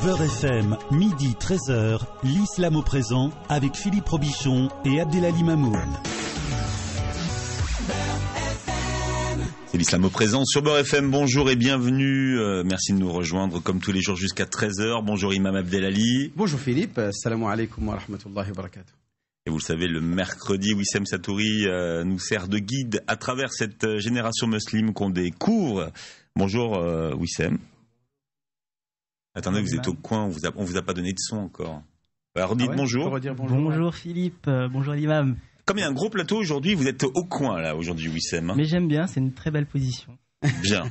Beurre FM, midi 13h, l'islam au présent avec Philippe Robichon et Abdelali Mamoun. C'est l'islam au présent sur Beurre FM. Bonjour et bienvenue. Merci de nous rejoindre comme tous les jours jusqu'à 13h. Bonjour Imam Abdelali. Bonjour Philippe. Assalamu alaikum wa rahmatullahi wa barakatuh. Et vous le savez, le mercredi, Wissem Satouri nous sert de guide à travers cette génération musulmane qu'on découvre. Bonjour Wissem. Attendez, vous êtes au coin, on vous a pas donné de son encore. Alors dites bonjour. Bonjour Philippe, bonjour l'imam. Comme il y a un gros plateau aujourd'hui, vous êtes au coin là aujourd'hui, Wissem. Mais j'aime bien, c'est une très belle position. Bien.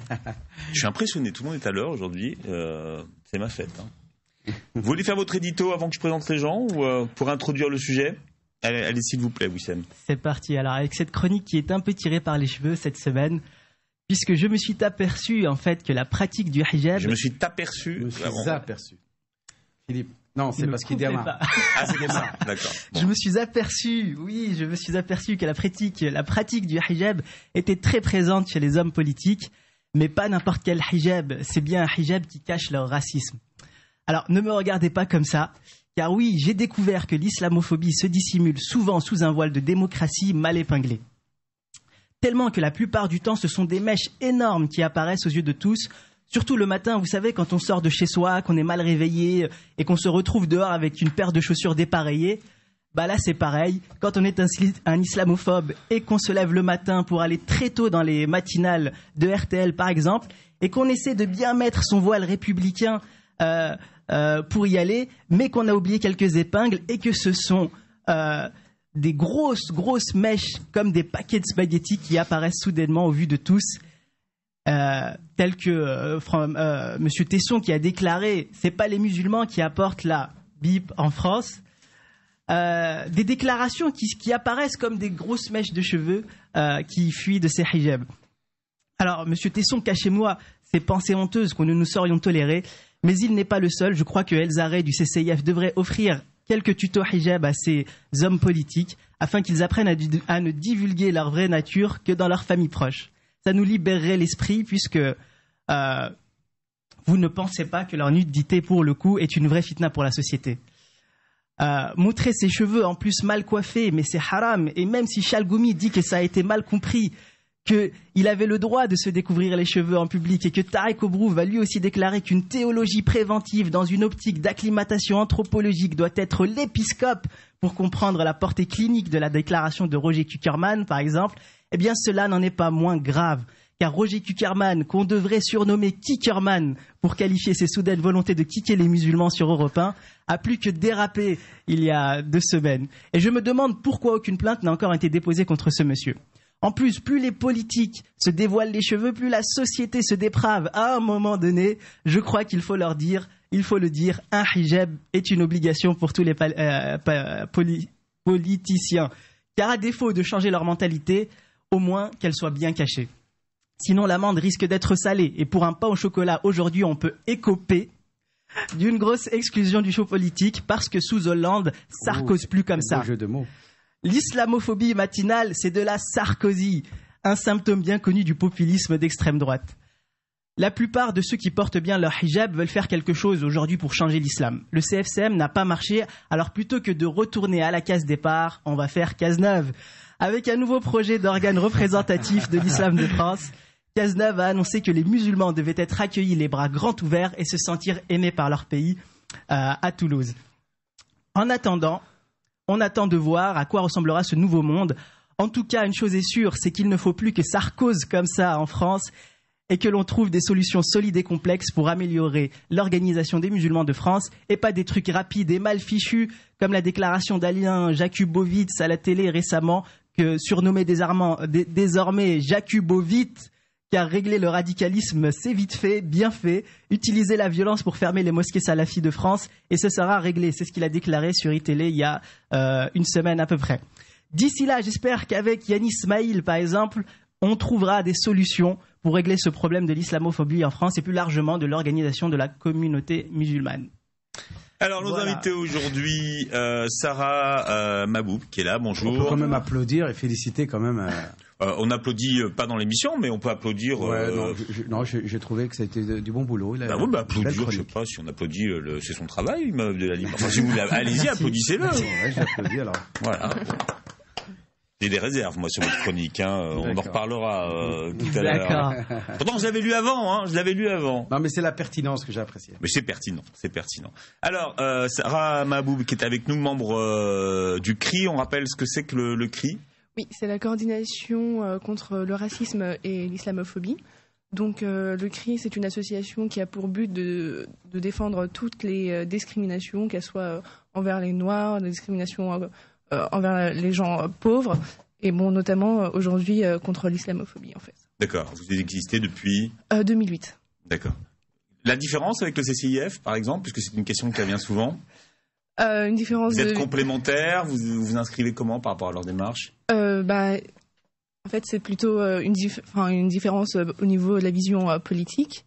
Je suis impressionné, tout le monde est à l'heure aujourd'hui. C'est ma fête. Vous voulez faire votre édito avant que je présente les gens ou pour introduire le sujet ? Allez s'il vous plaît, Wissem. C'est parti. Alors avec cette chronique qui est un peu tirée par les cheveux cette semaine, puisque je me suis aperçu en fait que la pratique du hijab... Je me suis aperçu. Philippe. Non, c'est parce qu'il démarre. Ah, c'est comme ça. D'accord. Bon. Je me suis aperçu que la pratique du hijab était très présente chez les hommes politiques, mais pas n'importe quel hijab. C'est bien un hijab qui cache leur racisme. Alors, ne me regardez pas comme ça, car oui, j'ai découvert que l'islamophobie se dissimule souvent sous un voile de démocratie mal épinglé. Tellement que la plupart du temps, ce sont des mèches énormes qui apparaissent aux yeux de tous. Surtout le matin, vous savez, quand on sort de chez soi, qu'on est mal réveillé et qu'on se retrouve dehors avec une paire de chaussures dépareillées, bah là c'est pareil. Quand on est un islamophobe et qu'on se lève le matin pour aller très tôt dans les matinales de RTL par exemple, et qu'on essaie de bien mettre son voile républicain pour y aller, mais qu'on a oublié quelques épingles et que ce sont des grosses mèches comme des paquets de spaghettis qui apparaissent soudainement au vu de tous. Tel que Monsieur Tesson qui a déclaré c'est pas les musulmans qui apportent la bip en France, des déclarations qui apparaissent comme des grosses mèches de cheveux qui fuient de ces hijabs. Alors Monsieur Tesson, cachez-moi ces pensées honteuses que nous nous saurions tolérer, mais il n'est pas le seul. Je crois que Elsa Ray du CCIF devrait offrir quelques tutos hijab à ces hommes politiques afin qu'ils apprennent à ne divulguer leur vraie nature que dans leur famille proche. Ça nous libérerait l'esprit puisque vous ne pensez pas que leur nudité, pour le coup, est une vraie fitna pour la société. Montrer ses cheveux en plus mal coiffés, mais c'est haram. Et même si Chalgoumi dit que ça a été mal compris, qu'il avait le droit de se découvrir les cheveux en public et que Tarek Obrou va lui aussi déclarer qu'une théologie préventive dans une optique d'acclimatation anthropologique doit être l'épiscope pour comprendre la portée clinique de la déclaration de Roger Kuckerman, par exemple, eh bien cela n'en est pas moins grave. Car Roger Kuckerman, qu'on devrait surnommer Kickerman pour qualifier ses soudaines volontés de kicker les musulmans sur Europe 1, a plus que dérapé il y a 2 semaines. Et je me demande pourquoi aucune plainte n'a encore été déposée contre ce monsieur. En plus, plus les politiques se dévoilent les cheveux, plus la société se déprave. À un moment donné, je crois qu'il faut le dire, un hijab est une obligation pour tous les politiciens. Car à défaut de changer leur mentalité, au moins qu'elle soit bien cachée. Sinon, l'amende risque d'être salée. Et pour un pain au chocolat, aujourd'hui, on peut écoper d'une grosse exclusion du show politique parce que sous Hollande, ça ne cause plus comme ça. Jeu de mots. L'islamophobie matinale, c'est de la Sarkozy, un symptôme bien connu du populisme d'extrême droite. La plupart de ceux qui portent bien leur hijab veulent faire quelque chose aujourd'hui pour changer l'islam. Le CFCM n'a pas marché, alors plutôt que de retourner à la case départ, on va faire case neuve. Avec un nouveau projet d'organe représentatif de l'islam de France, Cazeneuve a annoncé que les musulmans devaient être accueillis les bras grands ouverts et se sentir aimés par leur pays à Toulouse. En attendant, on attend de voir à quoi ressemblera ce nouveau monde. En tout cas, une chose est sûre, c'est qu'il ne faut plus que ça cause comme ça en France et que l'on trouve des solutions solides et complexes pour améliorer l'organisation des musulmans de France et pas des trucs rapides et mal fichus comme la déclaration d'Alain Jakubowicz à la télé récemment, que surnommé désormais Jakubowicz, car régler le radicalisme, c'est vite fait, bien fait. Utiliser la violence pour fermer les mosquées salafis de France et ce sera réglé. C'est ce qu'il a déclaré sur iTélé il y a 1 semaine à peu près. D'ici là, j'espère qu'avec Yannis Ismail, par exemple, on trouvera des solutions pour régler ce problème de l'islamophobie en France et plus largement de l'organisation de la communauté musulmane. Alors, nos invités aujourd'hui, Sarah Maboub, qui est là, bonjour. On peut quand même applaudir et féliciter quand même On applaudit pas dans l'émission, mais on peut applaudir. J'ai trouvé que c'était du bon boulot. Applaudir, je sais pas si on applaudit, c'est son travail, Meuf de la Libre. Enfin, si vous voulez, allez-y, applaudissez-le. Ouais, j'applaudis alors. Voilà. J'ai des réserves, moi, sur votre chronique. On en reparlera tout à l'heure. D'accord. Pourtant, je l'avais lu avant. Non, mais c'est la pertinence que j'ai appréciée. Mais c'est pertinent. Alors, Sarah Mahboub, qui est avec nous, membre du CRI. On rappelle ce que c'est que le CRI. Oui, c'est la coordination contre le racisme et l'islamophobie. Donc, le CRI, c'est une association qui a pour but de défendre toutes les discriminations, qu'elles soient envers les Noirs, des discriminations envers les gens pauvres, et bon, notamment aujourd'hui contre l'islamophobie, en fait. D'accord. Vous existez depuis 2008. D'accord. La différence avec le CCIF, par exemple, puisque c'est une question qui revient souvent. Une différence. Vous êtes complémentaires, vous vous inscrivez comment par rapport à leur démarche? En fait, c'est plutôt une différence au niveau de la vision politique,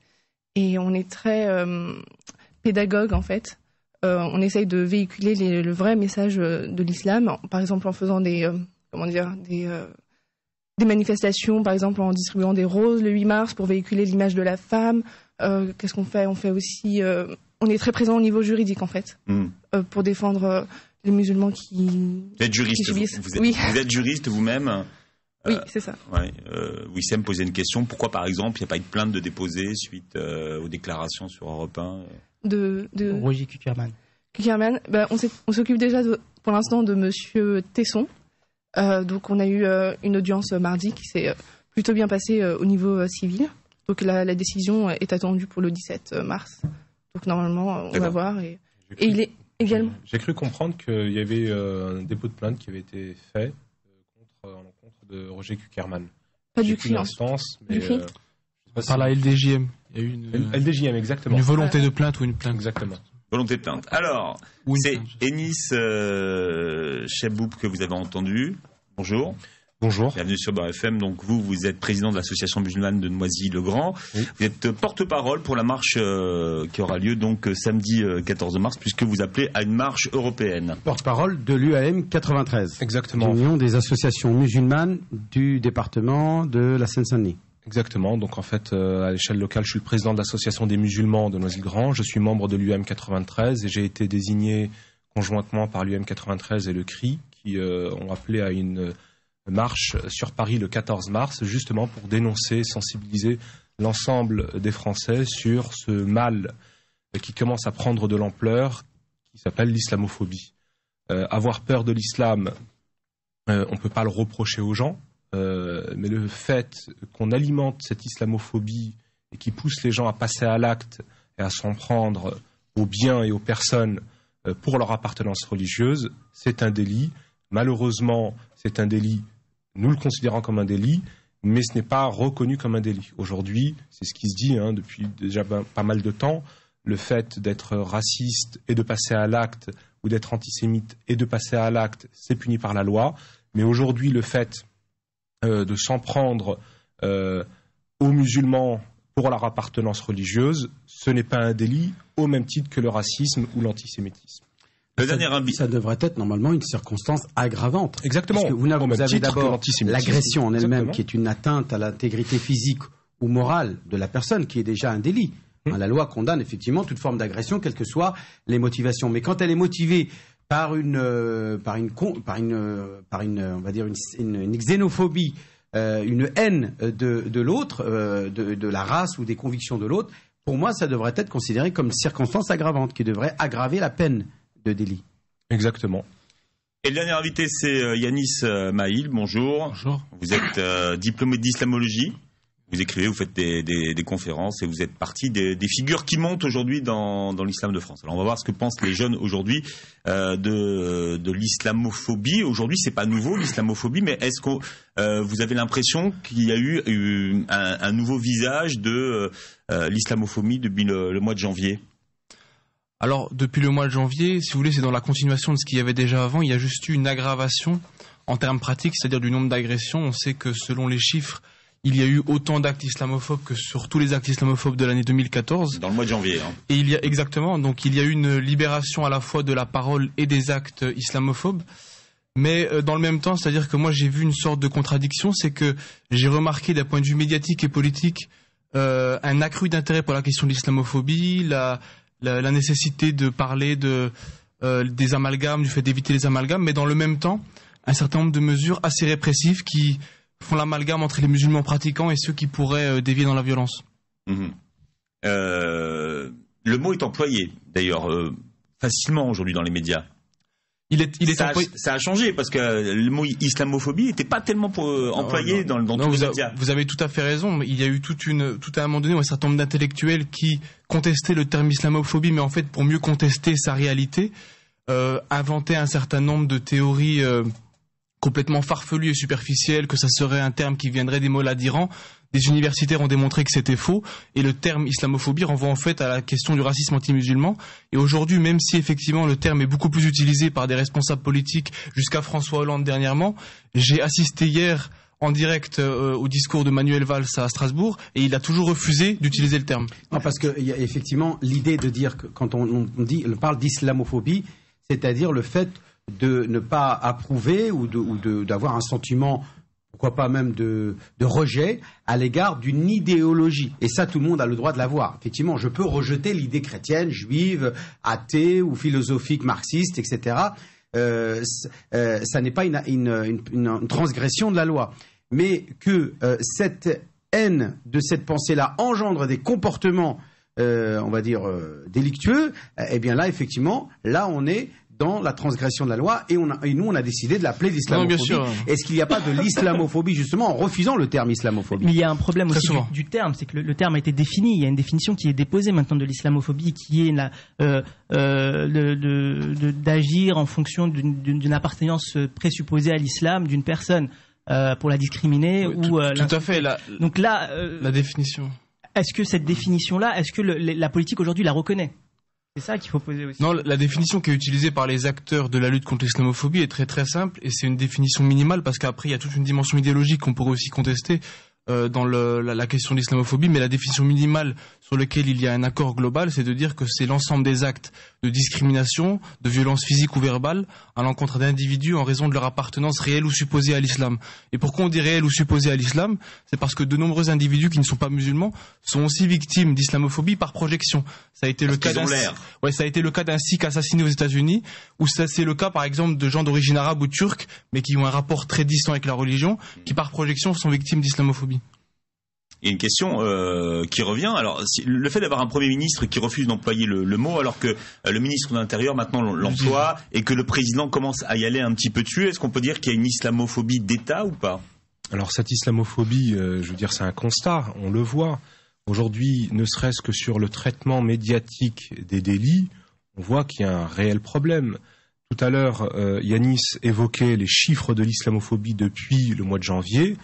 et on est très pédagogue, en fait. On essaye de véhiculer le vrai message de l'islam, par exemple en faisant des manifestations, par exemple en distribuant des roses le 8 mars pour véhiculer l'image de la femme. Qu'est-ce qu'on fait? On fait aussi, on est très présent au niveau juridique, en fait, pour défendre les musulmans qui. Vous êtes juriste, vous êtes juriste vous-même. Oui, c'est ça. Ouais, Wissem posait une question. Pourquoi, par exemple, il n'y a pas eu de plainte de déposer suite aux déclarations sur Europe 1 de Roger Kuckerman. On s'occupe déjà pour l'instant de Monsieur Tesson. Donc on a eu une audience mardi qui s'est plutôt bien passée au niveau civil. Donc la décision est attendue pour le 17 mars. Donc normalement on va voir. Et il est également. J'ai cru comprendre qu'il y avait un dépôt de plainte qui avait été fait à l'encontre de Roger Kuckerman. Pas du CRI. Par la LDJM. Il y a eu une LDJM, exactement. Une volonté de plainte ou une plainte. Exactement. Volonté de plainte. Alors, c'est Enis Chebboub que vous avez entendu. Bonjour. Bonjour. Bienvenue sur Beurre FM. Donc vous êtes président de l'association musulmane de Noisy-le-Grand. Oui. Vous êtes porte-parole pour la marche qui aura lieu donc samedi 14 mars, puisque vous appelez à une marche européenne. Porte-parole de l'UAM 93. Exactement. L'Union des associations musulmanes du département de la Seine-Saint-Denis. Exactement. Donc en fait, à l'échelle locale, je suis le président de l'association des musulmans de Noisy-le-Grand. Je suis membre de l'UM 93 et j'ai été désigné conjointement par l'UM 93 et le CRI qui ont appelé à une marche sur Paris le 14 mars, justement pour dénoncer, sensibiliser l'ensemble des Français sur ce mal qui commence à prendre de l'ampleur, qui s'appelle l'islamophobie. Avoir peur de l'islam, on ne peut pas le reprocher aux gens. Mais le fait qu'on alimente cette islamophobie et qui pousse les gens à passer à l'acte et à s'en prendre aux biens et aux personnes pour leur appartenance religieuse, c'est un délit. Malheureusement, c'est un délit, nous le considérons comme un délit, mais ce n'est pas reconnu comme un délit. Aujourd'hui, c'est ce qui se dit depuis déjà pas mal de temps, le fait d'être raciste et de passer à l'acte, ou d'être antisémite et de passer à l'acte, c'est puni par la loi. Mais aujourd'hui, le fait de s'en prendre aux musulmans pour leur appartenance religieuse, ce n'est pas un délit au même titre que le racisme ou l'antisémitisme. Ça devrait être normalement une circonstance aggravante. Exactement. Parce que vous avez d'abord l'agression en elle-même qui est une atteinte à l'intégrité physique ou morale de la personne, qui est déjà un délit. La loi condamne effectivement toute forme d'agression, quelles que soient les motivations. Mais quand elle est motivée par une xénophobie, une haine de l'autre, de la race ou des convictions de l'autre, pour moi, ça devrait être considéré comme circonstance aggravante qui devrait aggraver la peine de délit. Exactement. Et le dernier invité, c'est Yanis Maïl. Bonjour. Bonjour. Vous êtes diplômé d'islamologie. Vous écrivez, vous faites des conférences et vous êtes partie des figures qui montent aujourd'hui dans l'islam de France. Alors on va voir ce que pensent les jeunes aujourd'hui de l'islamophobie. Aujourd'hui, c'est pas nouveau l'islamophobie, mais est-ce que vous avez l'impression qu'il y a eu un nouveau visage de l'islamophobie depuis le mois de janvier? Alors depuis le mois de janvier, si vous voulez, c'est dans la continuation de ce qu'il y avait déjà avant. Il y a juste eu une aggravation en termes pratiques, c'est-à-dire du nombre d'agressions. On sait que selon les chiffres, il y a eu autant d'actes islamophobes que sur tous les actes islamophobes de l'année 2014. Dans le mois de janvier. Et il y a exactement, donc il y a eu une libération à la fois de la parole et des actes islamophobes. Mais dans le même temps, c'est-à-dire que moi j'ai vu une sorte de contradiction, c'est que j'ai remarqué d'un point de vue médiatique et politique un accru d'intérêt pour la question de l'islamophobie, la nécessité de parler des amalgames, du fait d'éviter les amalgames, mais dans le même temps, un certain nombre de mesures assez répressives qui font l'amalgame entre les musulmans pratiquants et ceux qui pourraient dévier dans la violence. Le mot est employé, d'ailleurs, facilement aujourd'hui dans les médias. Ça a changé parce que le mot islamophobie n'était pas tellement employé dans tous les médias. Vous avez tout à fait raison. Il y a eu tout à un moment donné un certain nombre d'intellectuels qui contestaient le terme islamophobie, mais en fait pour mieux contester sa réalité, inventaient un certain nombre de théories complètement farfelues et superficielles, que ça serait un terme qui viendrait des mollahs d'Iran. Des universitaires ont démontré que c'était faux, et le terme islamophobie renvoie en fait à la question du racisme anti-musulman. Et aujourd'hui, même si effectivement le terme est beaucoup plus utilisé par des responsables politiques, jusqu'à François Hollande dernièrement, j'ai assisté hier en direct au discours de Manuel Valls à Strasbourg, et il a toujours refusé d'utiliser le terme. Non, parce qu'il y a effectivement l'idée de dire que quand on parle d'islamophobie, c'est-à-dire le fait de ne pas approuver ou d'avoir un sentiment, pourquoi pas même de rejet à l'égard d'une idéologie. Et ça, tout le monde a le droit de l'avoir. Effectivement, je peux rejeter l'idée chrétienne, juive, athée ou philosophique, marxiste, etc. Ça n'est pas une transgression de la loi. Mais que cette haine de cette pensée-là engendre des comportements, on va dire, délictueux, eh bien là, effectivement, là, on est dans la transgression de la loi, et nous on a décidé de l'appeler l'islamophobie. Est-ce qu'il n'y a pas de l'islamophobie justement en refusant le terme islamophobie? Mais il y a un problème aussi du terme, c'est que le terme a été défini, il y a une définition qui est déposée maintenant de l'islamophobie, qui est d'agir en fonction d'une appartenance présupposée à l'islam d'une personne pour la discriminer tout à fait. Donc là, la définition. Est-ce que cette définition-là, est-ce que la politique aujourd'hui la reconnaît? C'est ça qu'il faut poser aussi. Non, la définition qui est utilisée par les acteurs de la lutte contre l'islamophobie est très très simple, et c'est une définition minimale parce qu'après il y a toute une dimension idéologique qu'on pourrait aussi contester dans la question de l'islamophobie, mais la définition minimale sur laquelle il y a un accord global, c'est de dire que c'est l'ensemble des actes de discrimination, de violence physique ou verbale à l'encontre d'individus en raison de leur appartenance réelle ou supposée à l'islam. Et pourquoi on dit réelle ou supposée à l'islam? C'est parce que de nombreux individus qui ne sont pas musulmans sont aussi victimes d'islamophobie par projection. Ça a été le cas d'un Sikh assassiné aux États-Unis, ou ça c'est le cas par exemple de gens d'origine arabe ou turque, mais qui ont un rapport très distant avec la religion, qui par projection sont victimes d'islamophobie. Il y a une question qui revient. Alors, le fait d'avoir un Premier ministre qui refuse d'employer le mot, alors que le ministre de l'Intérieur maintenant l'emploie, et que le président commence à y aller un petit peu dessus, est-ce qu'on peut dire qu'il y a une islamophobie d'État ou pas? Alors cette islamophobie, je veux dire, c'est un constat, on le voit. Aujourd'hui, ne serait-ce que sur le traitement médiatique des délits, on voit qu'il y a un réel problème. Tout à l'heure, Yanis évoquait les chiffres de l'islamophobie depuis le mois de janvier.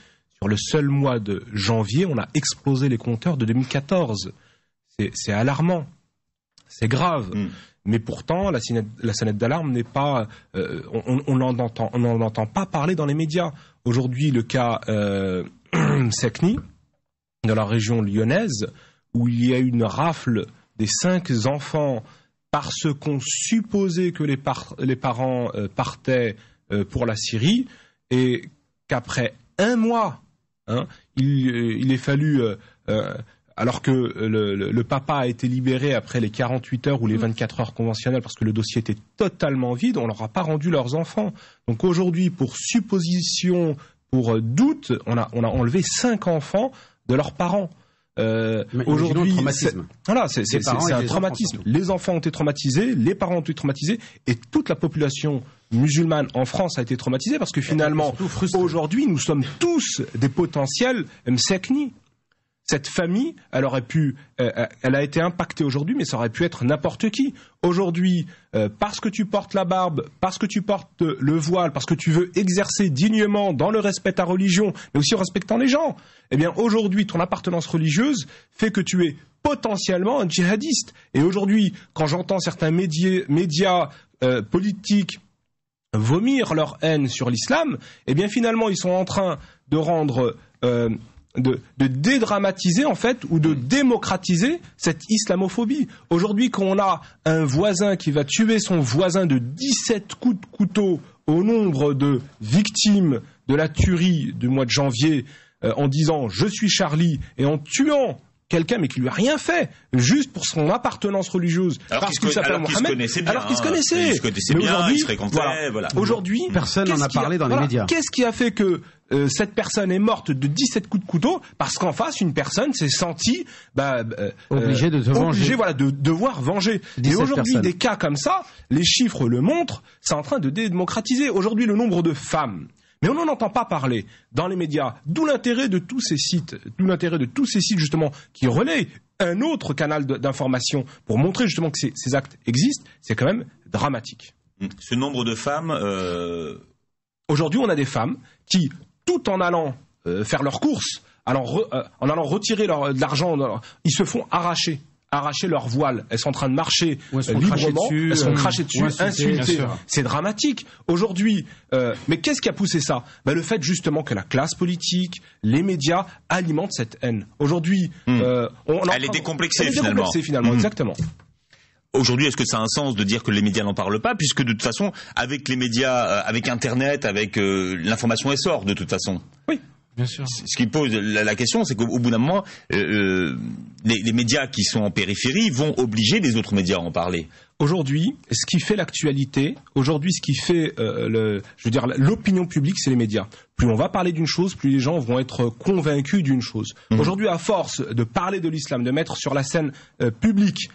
Sur le seul mois de janvier, on a explosé les compteurs de 2014. C'est alarmant, c'est grave. Mais pourtant, la sonnette d'alarme n'est pas... on n'en entend pas parler dans les médias. Aujourd'hui, le cas Sekni, dans la région lyonnaise, où il y a eu une rafle des 5 enfants parce qu'on supposait que les parents partaient pour la Syrie, et qu'après un mois, il est fallu, alors que le papa a été libéré après les 48 heures ou les 24 heures conventionnelles parce que le dossier était totalement vide, on leur a pas rendu leurs enfants. Donc aujourd'hui, pour supposition, pour doute, on a enlevé 5 enfants de leurs parents. Aujourd'hui, c'est un traumatisme. Les enfants ont été traumatisés, les parents ont été traumatisés, et toute la population musulmane en France a été traumatisée parce que finalement, aujourd'hui, nous sommes tous des potentiels msekni. Cette famille, elle a été impactée aujourd'hui, mais ça aurait pu être n'importe qui. Aujourd'hui, parce que tu portes la barbe, parce que tu portes le voile, parce que tu veux exercer dignement dans le respect de ta religion, mais aussi en respectant les gens, eh bien aujourd'hui, ton appartenance religieuse fait que tu es potentiellement un djihadiste. Et aujourd'hui, quand j'entends certains médias politiques vomir leur haine sur l'islam, eh bien finalement, ils sont en train de rendre... de dédramatiser en fait ou de démocratiser cette islamophobie. Aujourd'hui, quand on a un voisin qui va tuer son voisin de 17 coups de couteau au nombre de victimes de la tuerie du mois de janvier en disant « je suis Charlie » et en tuant quelqu'un mais qui lui a rien fait, juste pour son appartenance religieuse, parce qu'il s'appelle Mohamed, alors qu'ils se connaissaient. Ils se connaissaient bien, ils se fréquentaient, voilà. Aujourd'hui, personne n'en a parlé dans les médias. Qu'est-ce qui a fait que cette personne est morte de 17 coups de couteau? Parce qu'en face, une personne s'est sentie obligée de se venger. Voilà, de devoir venger. Et aujourd'hui, des cas comme ça, les chiffres le montrent, c'est en train de démocratiser. Aujourd'hui, le nombre de femmes. Mais on n'en entend pas parler dans les médias. D'où l'intérêt de tous ces sites, justement qui relaient un autre canal d'information pour montrer justement que ces actes existent. C'est quand même dramatique. Ce nombre de femmes. Aujourd'hui, on a des femmes qui, tout en allant faire leurs courses, en allant retirer de l'argent, ils se font arracher leur voile. Elles sont en train de marcher librement, elles sont crachées dessus, insultées. C'est dramatique. Aujourd'hui, mais qu'est-ce qui a poussé ça? Le fait justement que la classe politique, les médias alimentent cette haine. Aujourd'hui, elle est décomplexée finalement. Exactement. Aujourd'hui, est-ce que ça a un sens de dire que les médias n'en parlent pas, puisque de toute façon, avec les médias, avec Internet, avec l'information essor de toute façon. Oui. Bien sûr. Ce qui pose la question, c'est qu'au bout d'un moment, les médias qui sont en périphérie vont obliger les autres médias à en parler. Aujourd'hui, ce qui fait l'actualité, ce qui fait l'opinion publique, c'est les médias. Plus on va parler d'une chose, plus les gens vont être convaincus d'une chose. Aujourd'hui, à force de parler de l'islam, de mettre sur la scène publique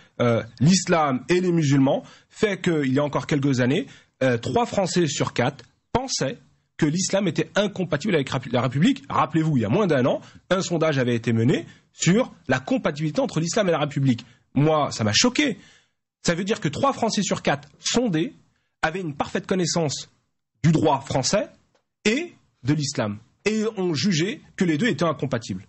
l'islam et les musulmans, fait qu'il y a encore quelques années, 3 Français sur 4 pensaient que l'islam était incompatible avec la République. Rappelez-vous, il y a moins d'un an, un sondage avait été mené sur la compatibilité entre l'islam et la République. Moi, ça m'a choqué. Ça veut dire que 3 Français sur 4 sondés avaient une parfaite connaissance du droit français et de l'islam. Et ont jugé que les deux étaient incompatibles.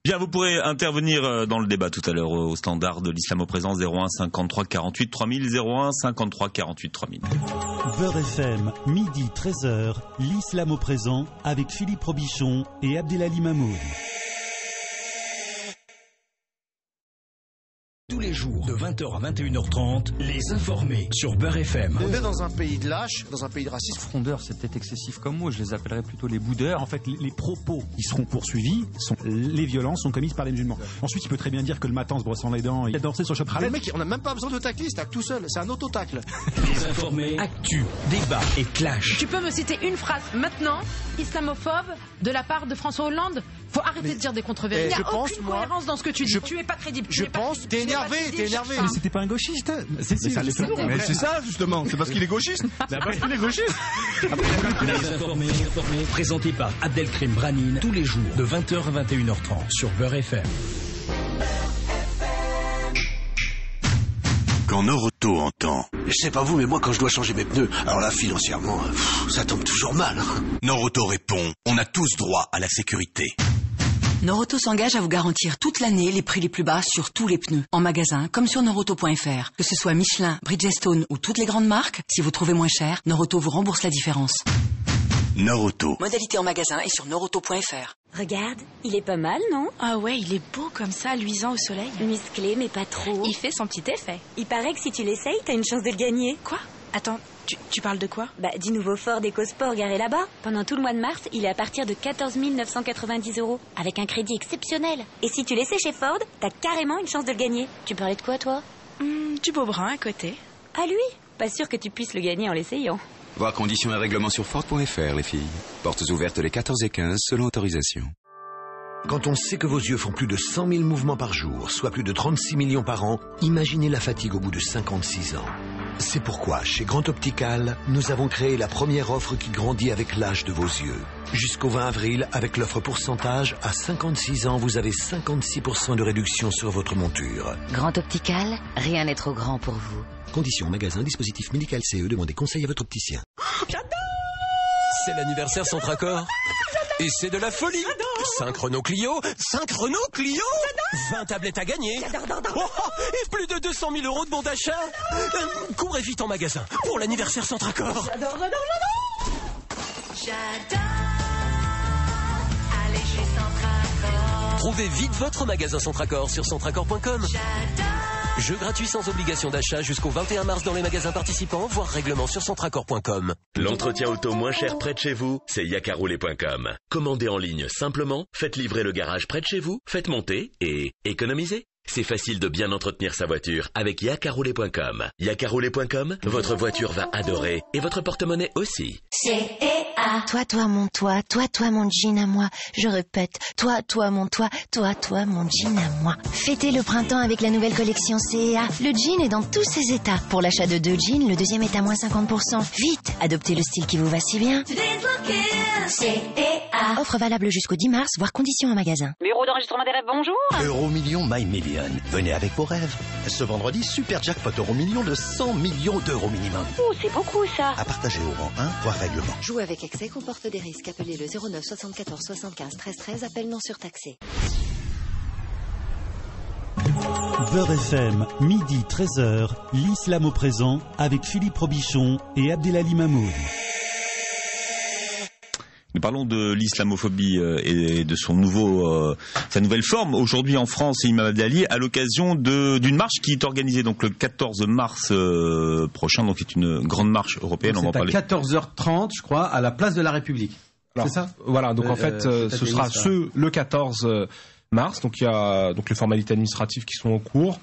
Bien, vous pourrez intervenir dans le débat tout à l'heure au standard de l'islam au présent 01 53 48 3000 01 53 48 3000. Beurre FM, midi 13h, l'islam au présent avec Philippe Robichon et Abdelali Mamour. Tous les jours, de 20h à 21h30, les informés sur Beurre FM. On est dans un pays de lâches, dans un pays de racistes. Frondeurs, c'est peut-être excessif comme mot, je les appellerais plutôt les boudeurs. En fait, les propos qui seront poursuivis, les violences sont commises par les musulmans. Ensuite, il peut très bien dire que le matin, en se brossant les dents, il a dansé sur Chop. Le mec, on n'a même pas besoin de tacler, il se tacle tout seul, c'est un auto-tacle. Les informés, actu, débat et clash. Tu peux me citer une phrase maintenant, islamophobe, de la part de François Hollande? Faut arrêter de dire des contre-vérités. Il n'y a aucune cohérence dans ce que tu dis. Tu es pas crédible. T'es énervé. Mais c'était pas un gauchiste. Ça l'est toujours. Mais c'est ça, justement. C'est parce qu'il est gauchiste. Parce qu'il est gauchiste. Les informés, présentés par Abdelkrim Branine, tous les jours, de 20h à 21h30, sur Beurre FM. Quand Noroto entend... Je sais pas vous, mais moi quand je dois changer mes pneus, alors là financièrement, ça tombe toujours mal. Noroto répond, on a tous droit à la sécurité. Noroto s'engage à vous garantir toute l'année les prix les plus bas sur tous les pneus, en magasin comme sur Noroto.fr. Que ce soit Michelin, Bridgestone ou toutes les grandes marques, si vous trouvez moins cher, Noroto vous rembourse la différence. Noroto. Modalité en magasin et sur Noroto.fr. Regarde, il est pas mal, non? Ah ouais, il est beau comme ça, luisant au soleil. Musclé, mais pas trop. Il fait son petit effet. Il paraît que si tu l'essayes, t'as une chance de le gagner. Quoi? Attends, tu parles de quoi? Du nouveau Ford EcoSport garé là-bas. Pendant tout le mois de mars, il est à partir de 14 990 €, avec un crédit exceptionnel. Et si tu l'essaies chez Ford, t'as carrément une chance de le gagner. Tu parlais de quoi, toi? Du beau brun à côté. Ah lui? Pas sûr que tu puisses le gagner en l'essayant. Voir conditions et règlements sur Ford.fr, les filles. Portes ouvertes les 14 et 15 selon autorisation. Quand on sait que vos yeux font plus de 100 000 mouvements par jour, soit plus de 36 millions par an, imaginez la fatigue au bout de 56 ans. C'est pourquoi, chez Grand Optical, nous avons créé la première offre qui grandit avec l'âge de vos yeux. Jusqu'au 20 avril, avec l'offre pourcentage, à 56 ans, vous avez 56% de réduction sur votre monture. Grand Optical, rien n'est trop grand pour vous. Conditions magasin, dispositif médical CE, demandez conseil à votre opticien. J'adore! C'est l'anniversaire Centracor. Et c'est de la folie. 5 Renault Clio, 20 tablettes à gagner. Et plus de 200 000 € de bon d'achat. Courez vite en magasin pour l'anniversaire Centracor. J'adore. Allez chez Centracor. Trouvez vite votre magasin Centracor sur centracor.com. J'adore. Jeux gratuits sans obligation d'achat jusqu'au 21 mars dans les magasins participants, voire règlement sur centraccord.com. L'entretien auto moins cher près de chez vous, c'est yakaroulé.com. Commandez en ligne simplement, faites livrer le garage près de chez vous, faites monter et économisez. C'est facile de bien entretenir sa voiture avec yakaroulé.com. Yakaroulé.com, votre voiture va adorer et votre porte-monnaie aussi. C-E-A. Toi, mon toit, toi, mon jean à moi. Je répète, toi, mon toit, toi, mon jean à moi. Fêtez le printemps avec la nouvelle collection CEA. Le jean est dans tous ses états. Pour l'achat de 2 jeans, le deuxième est à moins 50%. Vite, adoptez le style qui vous va si bien. CEA. Offre valable jusqu'au 10 mars, voire conditions en magasin. Bureau d'enregistrement des rêves, bonjour. Euromillion My Million. Venez avec vos rêves. Ce vendredi, super jackpot Euromillion de 100 millions d'euros minimum. Oh, c'est beaucoup ça. À partager au rang 1, voire règlement. Jouer avec excès comporte des risques. Appelez le 09 74 75 13 13. Appel non surtaxé. Beurre FM, midi 13h, l'islam au présent avec Philippe Robichon et Abdelali Mamoud. Nous parlons de l'islamophobie et de sa nouvelle forme aujourd'hui en France et Imam Abdelali à l'occasion d'une marche qui est organisée donc le 14 mars prochain, donc c'est une grande marche européenne. Donc on va en parler. C'est à 14h30, je crois, à la place de la République. Alors, c'est ça? Voilà, donc en fait, ce sera le 14 mars. Donc il y a donc les formalités administratives qui sont en cours.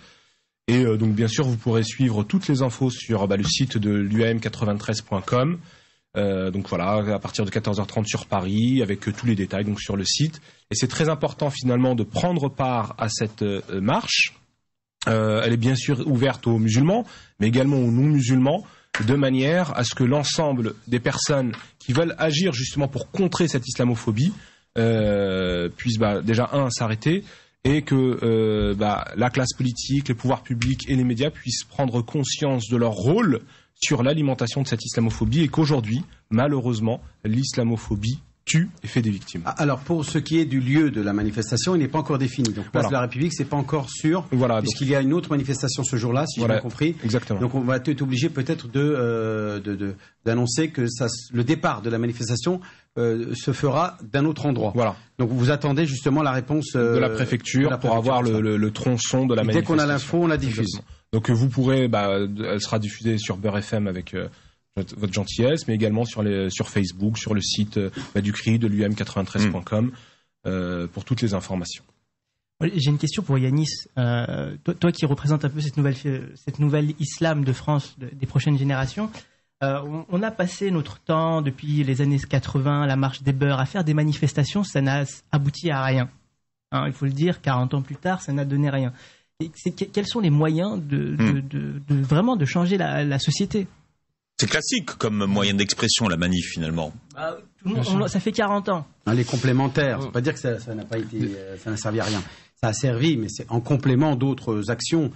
Et donc bien sûr, vous pourrez suivre toutes les infos sur le site de l'UAM93.com. Donc voilà, à partir de 14h30 sur Paris, avec tous les détails donc sur le site. Et c'est très important finalement de prendre part à cette marche. Elle est bien sûr ouverte aux musulmans, mais également aux non-musulmans, de manière à ce que l'ensemble des personnes qui veulent agir justement pour contrer cette islamophobie puissent déjà s'arrêter, et que la classe politique, les pouvoirs publics et les médias puissent prendre conscience de leur rôle sur l'alimentation de cette islamophobie, et qu'aujourd'hui, malheureusement, l'islamophobie tue et fait des victimes. Alors, pour ce qui est du lieu de la manifestation, il n'est pas encore défini. Donc, place de la République, c'est pas encore sûr, puisqu'il y a une autre manifestation ce jour-là, si j'ai bien compris. Exactement. Donc, on va être obligé peut-être d'annoncer que le départ de la manifestation se fera d'un autre endroit. Voilà. Donc, vous attendez justement la réponse de la préfecture pour avoir le tronçon de la manifestation. Dès qu'on a l'info, on la diffuse. Exactement. Donc vous pourrez, elle sera diffusée sur Beurre FM avec votre gentillesse, mais également sur Facebook, sur le site du CRI, de l'UM93.com, pour toutes les informations. J'ai une question pour Yanis. Toi qui représente un peu cette nouvelle islam de France des prochaines générations, on a passé notre temps depuis les années 80, la marche des beurs, à faire des manifestations, ça n'a abouti à rien. Il faut le dire, 40 ans plus tard, ça n'a donné rien. Quels sont les moyens de vraiment de changer la société? C'est classique comme moyen d'expression, la manif, finalement. Ça fait 40 ans. Les complémentaires, ça ne veut pas dire que ça n'a pas été, ça n'a servi à rien. Ça a servi, mais c'est en complément d'autres actions. On ne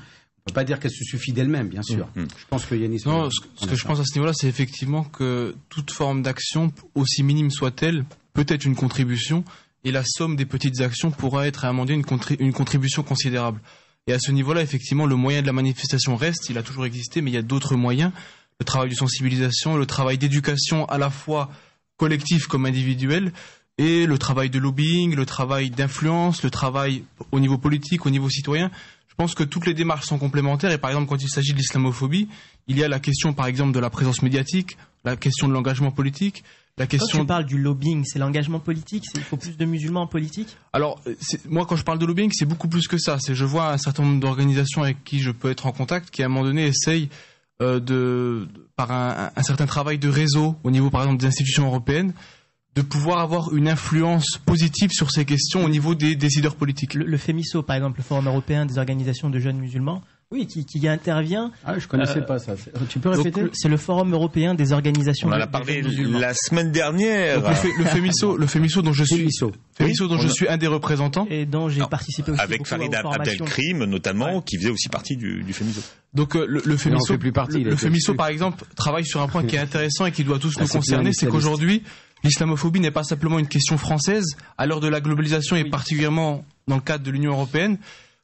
peut pas dire qu'elle se suffit d'elle-même, bien sûr. Je pense que Yanis... Non, ce que je pense à ce niveau-là, c'est effectivement que toute forme d'action, aussi minime soit-elle, peut être une contribution, et la somme des petites actions pourra être à un moment donné une contribution considérable. Et à ce niveau-là, effectivement, le moyen de la manifestation reste, il a toujours existé, mais il y a d'autres moyens. Le travail de sensibilisation, le travail d'éducation à la fois collectif comme individuel, et le travail de lobbying, le travail d'influence, le travail au niveau politique, au niveau citoyen. Je pense que toutes les démarches sont complémentaires, et par exemple, quand il s'agit de l'islamophobie, il y a la question, par exemple, de la présence médiatique, la question de l'engagement politique, la question... Quand tu parles du lobbying, c'est l'engagement politique? Il faut plus de musulmans en politique? Alors, moi, quand je parle de lobbying, c'est beaucoup plus que ça. Je vois un certain nombre d'organisations avec qui je peux être en contact qui, à un moment donné, essayent par un certain travail de réseau, au niveau, par exemple, des institutions européennes, de pouvoir avoir une influence positive sur ces questions au niveau des décideurs politiques. Le FEMISO, par exemple, le Forum européen des organisations de jeunes musulmans, oui, qui intervient. Ah, je connaissais pas ça. Tu peux répéter? C'est le Forum européen des organisations. On en a parlé la semaine dernière. Donc, le FEMISO dont je suis un des représentants et dont j'ai participé aussi avec Farid Abdelkrim notamment, qui faisait aussi partie du FEMISO. Donc le FEMISO par exemple travaille sur un point qui est intéressant et qui doit tous nous concerner, c'est qu'aujourd'hui l'islamophobie n'est pas simplement une question française. À l'heure de la globalisation et particulièrement dans le cadre de l'Union européenne,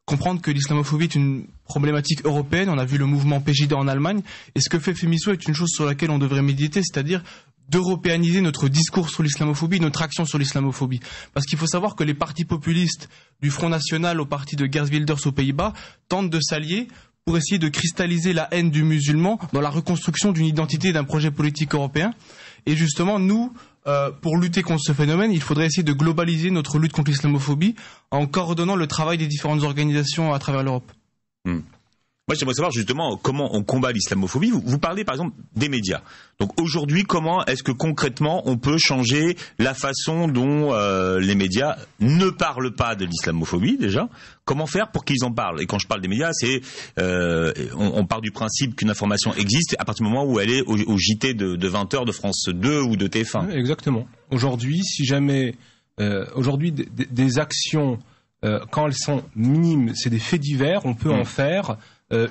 comprendre que l'islamophobie est une problématique européenne. On a vu le mouvement Pegida en Allemagne, et ce que fait FEMISO est une chose sur laquelle on devrait méditer, c'est-à-dire d'européaniser notre discours sur l'islamophobie, notre action sur l'islamophobie. Parce qu'il faut savoir que les partis populistes, du Front National au parti de Geert Wilders aux Pays-Bas, tentent de s'allier pour essayer de cristalliser la haine du musulman dans la reconstruction d'une identité et d'un projet politique européen. Et justement, nous, pour lutter contre ce phénomène, il faudrait essayer de globaliser notre lutte contre l'islamophobie en coordonnant le travail des différentes organisations à travers l'Europe. Moi, j'aimerais savoir justement comment on combat l'islamophobie. Vous parlez par exemple des médias. Donc aujourd'hui, comment est-ce que concrètement on peut changer la façon dont les médias ne parlent pas de l'islamophobie déjà? Comment faire pour qu'ils en parlent? Et quand je parle des médias, c'est on part du principe qu'une information existe à partir du moment où elle est au JT de 20h de France 2 ou de TF1. Oui, exactement. Aujourd'hui, si jamais aujourd'hui des actions quand elles sont minimes, c'est des faits divers, on peut en faire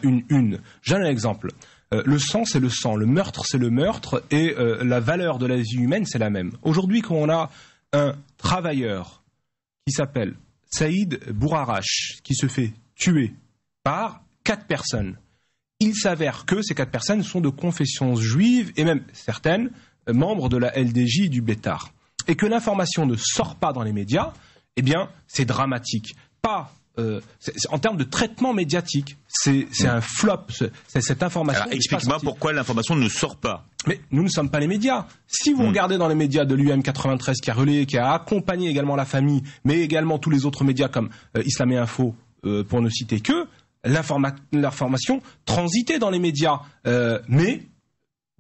une. J'ai un exemple. Le sang, c'est le sang. Le meurtre, c'est le meurtre. Et la valeur de la vie humaine, c'est la même. Aujourd'hui, quand on a un travailleur qui s'appelle Saïd Bourarache, qui se fait tuer par 4 personnes, il s'avère que ces 4 personnes sont de confession juive et même certaines membres de la LDJ du Bétar. Et que l'information ne sort pas dans les médias, eh bien, c'est dramatique. En termes de traitement médiatique, c'est un flop, cette information. Alors, explique-moi pourquoi l'information ne sort pas. Mais nous ne sommes pas les médias. Si vous regardez dans les médias de l'UM 93 qui a relayé, qui a accompagné également la famille, mais également tous les autres médias comme Islam et Info, pour ne citer que, l'information transitait dans les médias, mais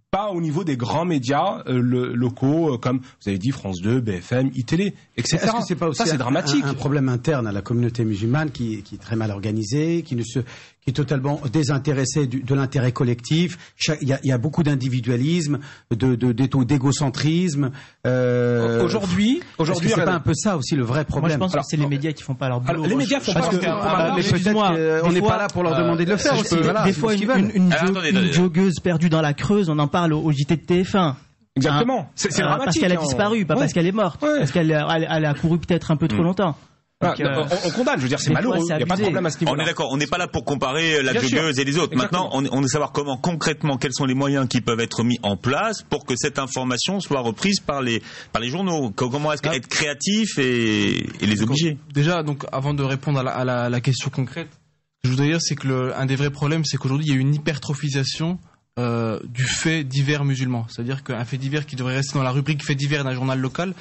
pas au niveau des grands médias locaux comme vous avez dit France 2, BFM, iTélé, etc. Est-ce que c'est pas aussi c'est dramatique. Un problème interne à la communauté musulmane qui est très mal organisée, qui est totalement désintéressée de l'intérêt collectif. Il y a beaucoup d'individualisme, d'égocentrisme. Aujourd'hui, c'est pas un peu ça aussi le vrai problème? Moi, je pense que c'est les médias qui font pas leur boulot. Les médias font pas leur boulot. Mais peut-être qu'on n'est pas là pour leur demander de le faire aussi. Des fois, une joggeuse perdue dans la Creuse, on en parle au JT de TF1. Exactement. C'est dramatique. Parce qu'elle a disparu, pas parce qu'elle est morte. Parce qu'elle a couru peut-être un peu trop longtemps. Donc, on condamne, je veux dire, c'est malheureux, il n'y a pas de problème à ce niveau-là. On est d'accord, on n'est pas là pour comparer la joggeuse et les autres. Exactement. Maintenant, on veut savoir concrètement, quels sont les moyens qui peuvent être mis en place pour que cette information soit reprise par les journaux. Comment est-ce qu'être créatif et les obliger? Déjà, donc, avant de répondre à la question concrète, ce que je voudrais dire, c'est que un des vrais problèmes, c'est qu'aujourd'hui, il y a une hypertrophisation du fait divers musulman. C'est-à-dire qu'un fait divers qui devrait rester dans la rubrique fait divers d'un journal local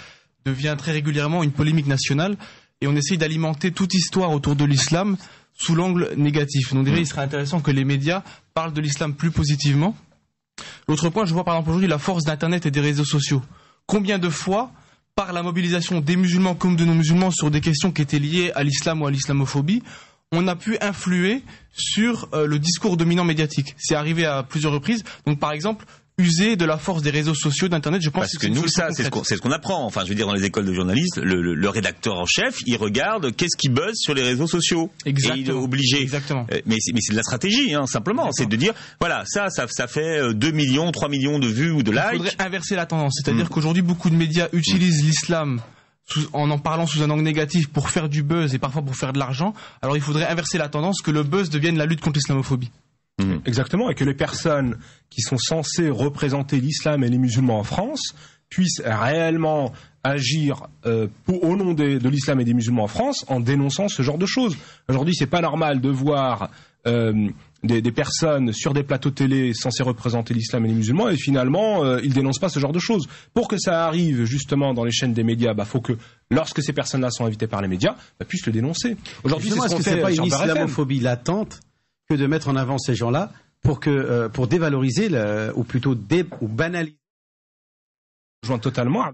devient très régulièrement une polémique nationale. Et on essaye d'alimenter toute histoire autour de l'islam sous l'angle négatif. Donc déjà, il serait intéressant que les médias parlent de l'islam plus positivement. L'autre point, je vois par exemple aujourd'hui la force d'Internet et des réseaux sociaux. Combien de fois, par la mobilisation des musulmans comme de non-musulmans sur des questions qui étaient liées à l'islam ou à l'islamophobie, on a pu influer sur le discours dominant médiatique. C'est arrivé à plusieurs reprises. Donc par exemple, user de la force des réseaux sociaux, d'Internet, je pense parce que nous, ça, c'est ce qu'on apprend. Enfin, je veux dire, dans les écoles de journalisme, le rédacteur en chef, il regarde qu'est-ce qui buzz sur les réseaux sociaux. Exactement. Et il est obligé. Exactement. Mais c'est de la stratégie, simplement. C'est de dire, voilà, ça fait 2 millions, 3 millions de vues ou de likes. Il faudrait inverser la tendance. C'est-à-dire qu'aujourd'hui, beaucoup de médias utilisent l'islam en parlant sous un angle négatif pour faire du buzz et parfois pour faire de l'argent. Alors il faudrait inverser la tendance, que le buzz devienne la lutte contre l'islamophobie. Exactement, et que les personnes qui sont censées représenter l'islam et les musulmans en France puissent réellement agir au nom de l'islam et des musulmans en France en dénonçant ce genre de choses. Aujourd'hui, c'est pas normal de voir des personnes sur des plateaux télé censées représenter l'islam et les musulmans et finalement ils dénoncent pas ce genre de choses. Pour que ça arrive justement dans les chaînes des médias, faut que lorsque ces personnes-là sont invitées par les médias, puissent le dénoncer. Aujourd'hui, c'est ce qu'on fait. C'est pas une islamophobie latente que de mettre en avant ces gens-là pour dévaloriser ou plutôt ou banaliser. Je rejoins totalement.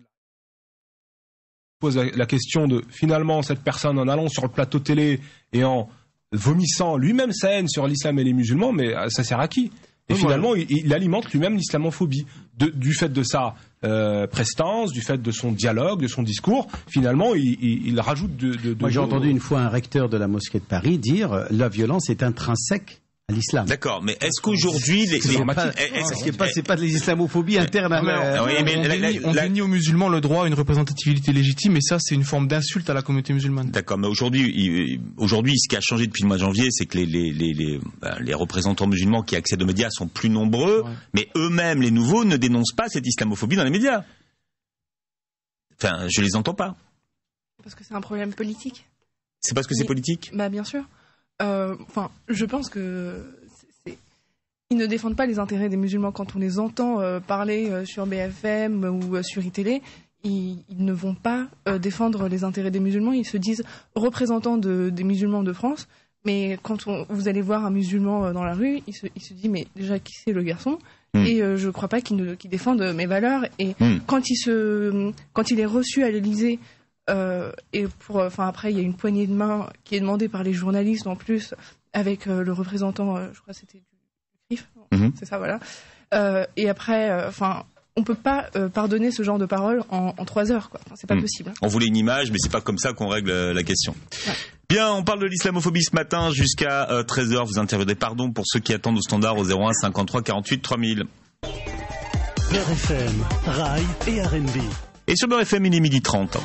Pose la question de finalement cette personne en allant sur le plateau télé et en vomissant lui-même sa haine sur l'islam et les musulmans, mais ça sert à qui? Et finalement, il alimente lui-même l'islamophobie du fait de sa prestance, du fait de son dialogue, de son discours. Finalement, il rajoute de Moi, j'ai entendu une fois un recteur de la mosquée de Paris dire la violence est intrinsèque à l'islam. D'accord, mais est-ce qu'aujourd'hui c'est pas de l'islamophie interne à on dénie aux musulmans le droit à une représentativité légitime, et ça, c'est une forme d'insulte à la communauté musulmane. D'accord, mais aujourd'hui, ce qui a changé depuis le mois de janvier, c'est que les représentants musulmans qui accèdent aux médias sont plus nombreux, mais eux-mêmes, les nouveaux, ne dénoncent pas cette islamophobie dans les médias. Enfin, je les entends pas. Parce que c'est un problème politique. C'est parce que c'est politique ? Bah bien sûr. Je pense que ils ne défendent pas les intérêts des musulmans. Quand on les entend parler sur BFM ou sur iTélé, ils ne vont pas défendre les intérêts des musulmans. Ils se disent représentants des musulmans de France. Mais quand vous allez voir un musulman dans la rue, il se dit mais déjà qui c'est le garçon et je crois pas qu'il défende mes valeurs. Et quand il est reçu à l'Élysée et après il y a une poignée de main qui est demandée par les journalistes en plus avec le représentant, je crois que c'était du CRIF, c'est ça voilà. Et après on peut pas pardonner ce genre de paroles en 3 heures, quoi. Enfin, c'est pas possible. On voulait une image, mais c'est pas comme ça qu'on règle la question. Ouais. Bien, on parle de l'islamophobie ce matin jusqu'à 13h. Vous interviewez pardon pour ceux qui attendent au standard au 01 53 48 3000. Beurre FM, Rail et R&B. Et sur Beurre FM, il est 12h30.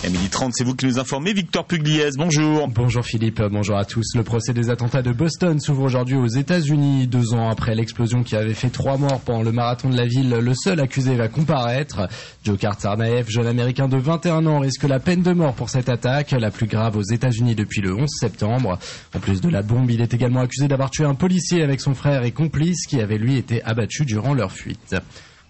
À 12h30, c'est vous qui nous informez. Victor Pugliese, bonjour. Bonjour Philippe, bonjour à tous. Le procès des attentats de Boston s'ouvre aujourd'hui aux États-Unis. 2 ans après l'explosion qui avait fait 3 morts pendant le marathon de la ville, le seul accusé va comparaître. Dzhokhar Tsarnaev, jeune américain de 21 ans, risque la peine de mort pour cette attaque, la plus grave aux États-Unis depuis le 11 septembre. En plus de la bombe, il est également accusé d'avoir tué un policier avec son frère et complice qui avait lui été abattu durant leur fuite.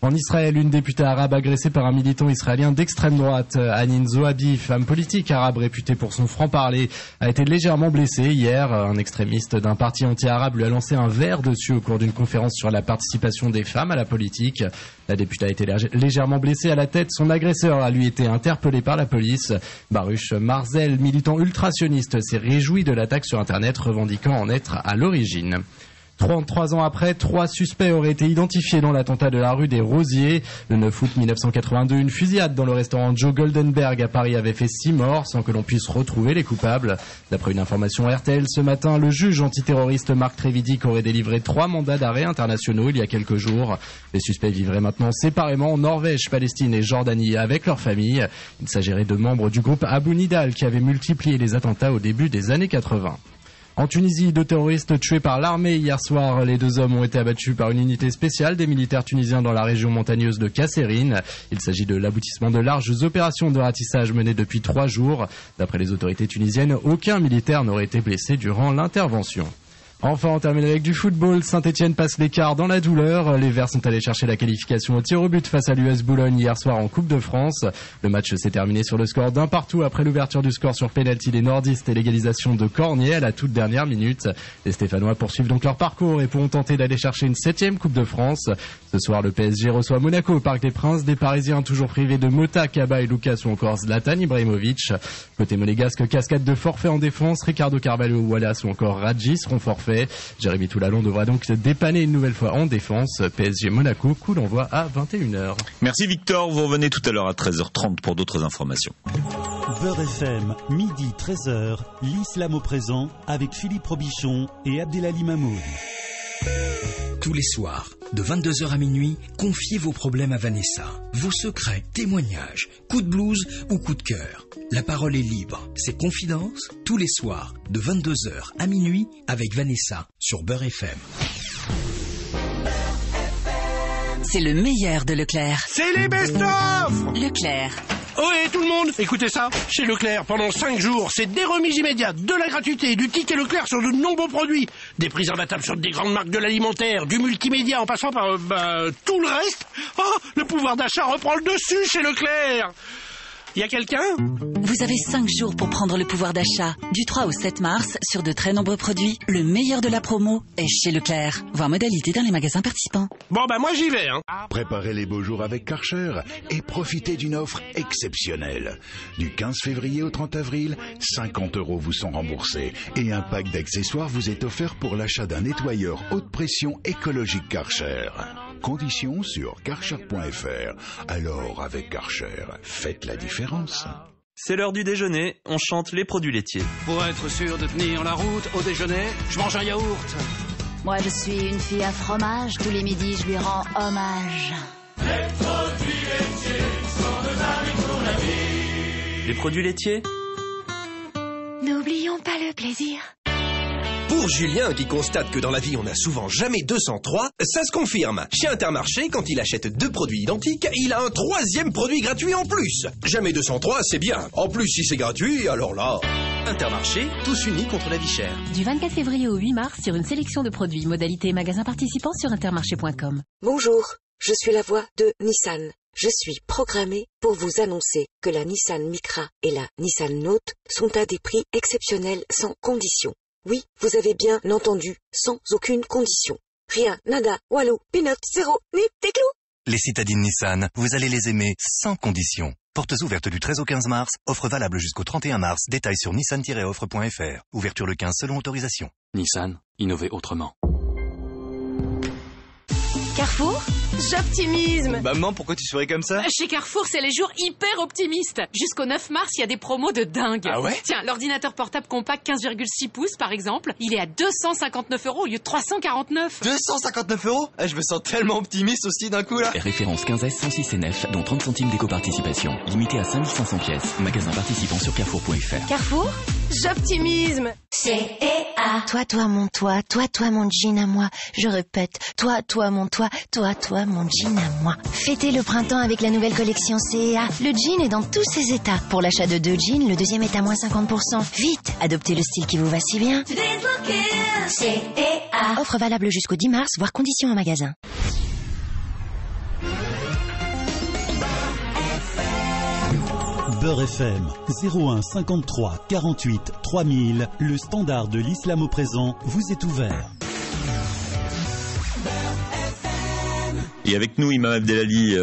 En Israël, une députée arabe agressée par un militant israélien d'extrême droite, Hanin Zohabi, femme politique arabe réputée pour son franc-parler, a été légèrement blessée hier. Un extrémiste d'un parti anti-arabe lui a lancé un verre dessus au cours d'une conférence sur la participation des femmes à la politique. La députée a été légèrement blessée à la tête. Son agresseur a lui été interpellé par la police. Baruch Marzel, militant ultra-sioniste, s'est réjoui de l'attaque sur Internet, revendiquant en être à l'origine. 33 ans après, 3 suspects auraient été identifiés dans l'attentat de la rue des Rosiers. Le 9 août 1982, une fusillade dans le restaurant Joe Goldenberg à Paris avait fait 6 morts sans que l'on puisse retrouver les coupables. D'après une information RTL ce matin, le juge antiterroriste Marc Trévidic aurait délivré 3 mandats d'arrêt internationaux il y a quelques jours. Les suspects vivraient maintenant séparément en Norvège, Palestine et Jordanie avec leurs familles. Il s'agirait de membres du groupe Abu Nidal qui avait multiplié les attentats au début des années 80. En Tunisie, 2 terroristes tués par l'armée hier soir. Les 2 hommes ont été abattus par une unité spéciale des militaires tunisiens dans la région montagneuse de Kasserine. Il s'agit de l'aboutissement de larges opérations de ratissage menées depuis 3 jours. D'après les autorités tunisiennes, aucun militaire n'aurait été blessé durant l'intervention. Enfin, on termine avec du football. Saint-Etienne passe l'écart dans la douleur. Les Verts sont allés chercher la qualification au tir au but face à l'US Boulogne hier soir en Coupe de France. Le match s'est terminé sur le score d'1 partout après l'ouverture du score sur pénalty des nordistes et l'égalisation de Cornier à la toute dernière minute. Les Stéphanois poursuivent donc leur parcours et pourront tenter d'aller chercher une 7e Coupe de France. Ce soir, le PSG reçoit Monaco au Parc des Princes. Des Parisiens toujours privés de Mota, Kaba et Lucas ou encore Zlatan Ibrahimovic. Côté monégasque, cascade de forfait en défense. Ricardo Carvalho, Wallace ou encore Radji seront forfaits. Jérémy Toulalon devra donc se dépanner une nouvelle fois en défense. PSG Monaco, coup d'envoi à 21h. Merci Victor, vous revenez tout à l'heure à 13h30 pour d'autres informations. Beurre FM, midi 13h, l'islam au présent avec Philippe Robichon et Abdelali Mamoud. Tous les soirs, de 22h à minuit, confiez vos problèmes à Vanessa. Vos secrets, témoignages, coups de blues ou coups de cœur. La parole est libre. C'est Confidences, tous les soirs, de 22h à minuit, avec Vanessa, sur Beurre FM. C'est le meilleur de Leclerc. C'est les best-of Leclerc. Oh et tout le monde, écoutez ça. Chez Leclerc, pendant 5 jours, c'est des remises immédiates, de la gratuité, du ticket Leclerc sur de nombreux produits. Des prises imbattables sur des grandes marques de l'alimentaire, du multimédia en passant par tout le reste. Oh, le pouvoir d'achat reprend le dessus chez Leclerc. Y a quelqu'un ? Vous avez 5 jours pour prendre le pouvoir d'achat. Du 3 au 7 mars, sur de très nombreux produits, le meilleur de la promo est chez Leclerc. Voir modalité dans les magasins participants. Bon moi j'y vais. Préparez les beaux jours avec Karcher et profitez d'une offre exceptionnelle. Du 15 février au 30 avril, 50 € vous sont remboursés et un pack d'accessoires vous est offert pour l'achat d'un nettoyeur haute pression écologique Karcher. Conditions sur karcher.fr. Alors avec Karcher, faites la différence. C'est l'heure du déjeuner, on chante les produits laitiers. Pour être sûr de tenir la route au déjeuner, je mange un yaourt. Moi je suis une fille à fromage, tous les midis je lui rends hommage. Les produits laitiers sont de amis pour la vie. Les produits laitiers ? N'oublions pas le plaisir. Pour Julien, qui constate que dans la vie on n'a souvent jamais 203, ça se confirme. Chez Intermarché, quand il achète 2 produits identiques, il a un 3e produit gratuit en plus. Jamais 203, c'est bien. En plus, si c'est gratuit, alors là... Intermarché, tous unis contre la vie chère. Du 24 février au 8 mars sur une sélection de produits, modalités et magasins participants sur intermarché.com. Bonjour, je suis la voix de Nissan. Je suis programmée pour vous annoncer que la Nissan Micra et la Nissan Note sont à des prix exceptionnels sans condition. Oui, vous avez bien entendu, sans aucune condition. Rien, nada, walou, peanut, zéro, ni des clous. Les citadines Nissan, vous allez les aimer sans condition. Portes ouvertes du 13 au 15 mars, offre valable jusqu'au 31 mars. Détails sur nissan-offre.fr. Ouverture le 15 selon autorisation. Nissan, innover autrement. Carrefour, j'optimisme. Maman, pourquoi tu souris comme ça? Chez Carrefour, c'est les jours hyper optimistes. Jusqu'au 9 mars, il y a des promos de dingue. Ah ouais? Tiens, l'ordinateur portable compact 15,6 pouces, par exemple, il est à 259 € au lieu de 349. 259 €? Je me sens tellement optimiste aussi d'un coup là. Référence 15S 106 9, dont 30 centimes d'éco-participation. Limité à 5500 pièces. Magasin participant sur carrefour.fr. Carrefour, j'optimisme. C-E-A. Toi, mon toi, toi, mon jean à moi. Je répète, toi, mon toi, mon jean à moi. Fêtez le printemps avec la nouvelle collection CEA. Le jean est dans tous ses états. Pour l'achat de 2 jeans, le deuxième est à moins 50%. Vite, adoptez le style qui vous va si bien. CEA. Offre valable jusqu'au 10 mars, voire conditions en magasin. Beurre FM 01 53 48 3000, le standard de l'islam au présent vous est ouvert. Et avec nous, Imam Abdelali,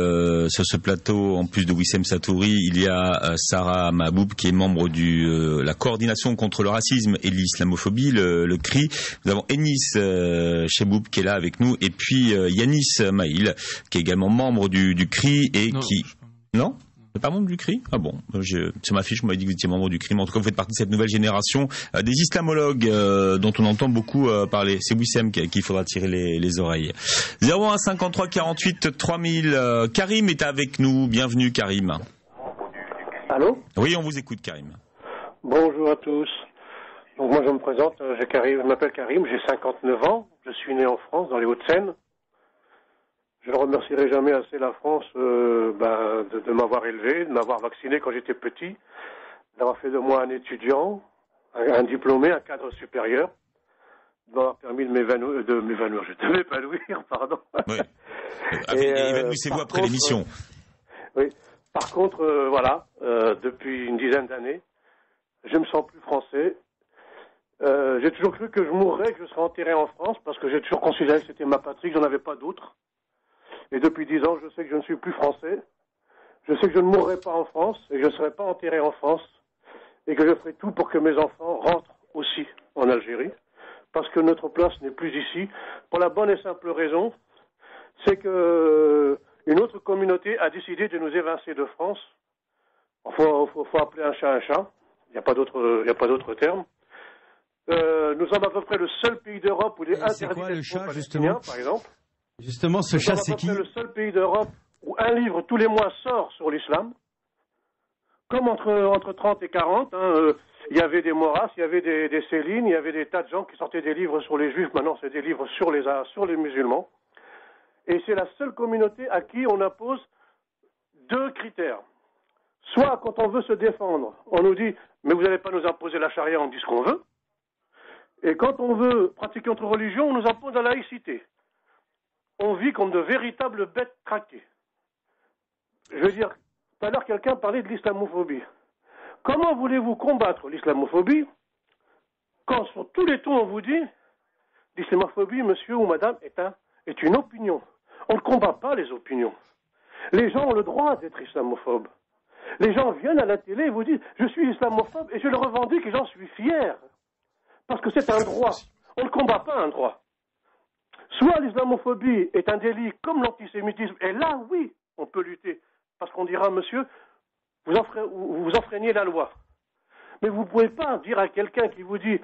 sur ce plateau, en plus de Wissem Satouri, il y a Sarah Mahboub, qui est membre de la coordination contre le racisme et l'islamophobie, le CRI. Nous avons Enis Cheboub qui est là avec nous, et puis Yanis Maïl, qui est également membre du CRI et qui... Non ? Vous n'êtes pas membre du CRI? Ah bon, sur ma fiche, vous m'avez dit que vous étiez membre du CRI, mais en tout cas, vous faites partie de cette nouvelle génération des islamologues dont on entend beaucoup parler. C'est Wissem qu'il faudra tirer les oreilles. 01 53 48 3000. Karim est avec nous. Bienvenue, Karim. Allô? Oui, on vous écoute, Karim. Bonjour à tous. Donc moi, je me présente. Je m'appelle Karim, j'ai 59 ans. Je suis né en France, dans les Hauts-de-Seine. Je ne remercierai jamais assez la France de m'avoir élevé, de m'avoir vacciné quand j'étais petit, d'avoir fait de moi un étudiant, un diplômé, un cadre supérieur, de m'avoir permis de m'évanouir, pardon. Oui. Évanouissez-vous après l'émission. Oui. Par contre, depuis une dizaine d'années, je me sens plus français. J'ai toujours cru que je mourrais, que je serais enterré en France, parce que j'ai toujours considéré que c'était ma patrie, que j'en avais pas d'autre. Et depuis 10 ans, je sais que je ne suis plus français. Je sais que je ne mourrai pas en France et que je ne serai pas enterré en France et que je ferai tout pour que mes enfants rentrent aussi en Algérie parce que notre place n'est plus ici pour la bonne et simple raison, c'est que une autre communauté a décidé de nous évincer de France. Il faut appeler un chat un chat. Il n'y a pas d'autre terme. Nous sommes à peu près le seul pays d'Europe où il est interdit d'être palestinien, par exemple. Justement, ce chat, c'est qui? C'est le seul pays d'Europe où un livre tous les mois sort sur l'islam. Comme entre 30 et 40, il y avait des Maurras, il y avait des Céline, il y avait des tas de gens qui sortaient des livres sur les juifs. Maintenant, c'est des livres sur les musulmans. Et c'est la seule communauté à qui on impose 2 critères. Soit, quand on veut se défendre, on nous dit « mais vous n'allez pas nous imposer la charia, on dit ce qu'on veut ». Et quand on veut pratiquer notre religion, on nous impose la laïcité. On vit comme de véritables bêtes traquées. Je veux dire, tout à l'heure, quelqu'un parlait de l'islamophobie. Comment voulez-vous combattre l'islamophobie quand sur tous les tons on vous dit l'islamophobie, monsieur ou madame, est une opinion. On ne combat pas les opinions. Les gens ont le droit d'être islamophobes. Les gens viennent à la télé et vous disent « je suis islamophobe et je le revendique et j'en suis fier ». Parce que c'est un droit. On ne combat pas un droit. Soit l'islamophobie est un délit comme l'antisémitisme, et là, oui, on peut lutter. Parce qu'on dira, monsieur, vous enfreignez la loi. Mais vous ne pouvez pas dire à quelqu'un qui vous dit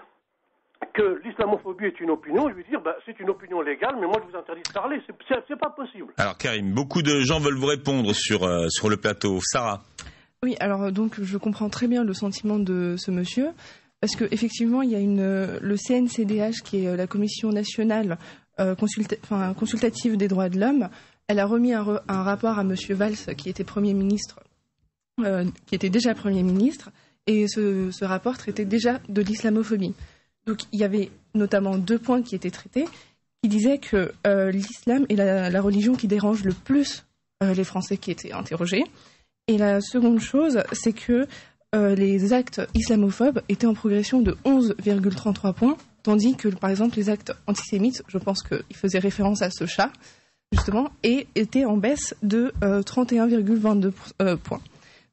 que l'islamophobie est une opinion, et lui dire, c'est une opinion légale, mais moi je vous interdis de parler. C'est pas possible. Alors Karim, beaucoup de gens veulent vous répondre sur le plateau. Sarah? Oui, alors donc je comprends très bien le sentiment de ce monsieur. parce que effectivement, il y a le CNCDH, qui est la Commission nationale consultative des droits de l'homme. Elle a remis un rapport à Monsieur Valls, qui était Premier ministre, qui était déjà Premier ministre, et ce rapport traitait déjà de l'islamophobie. Donc il y avait notamment 2 points qui étaient traités, qui disaient que l'islam est la religion qui dérange le plus les Français qui étaient interrogés. Et la seconde chose, c'est que les actes islamophobes étaient en progression de 11,33 points, tandis que, par exemple, les actes antisémites, je pense qu'ils faisaient référence à ce chat, justement, et étaient en baisse de 31,22 points.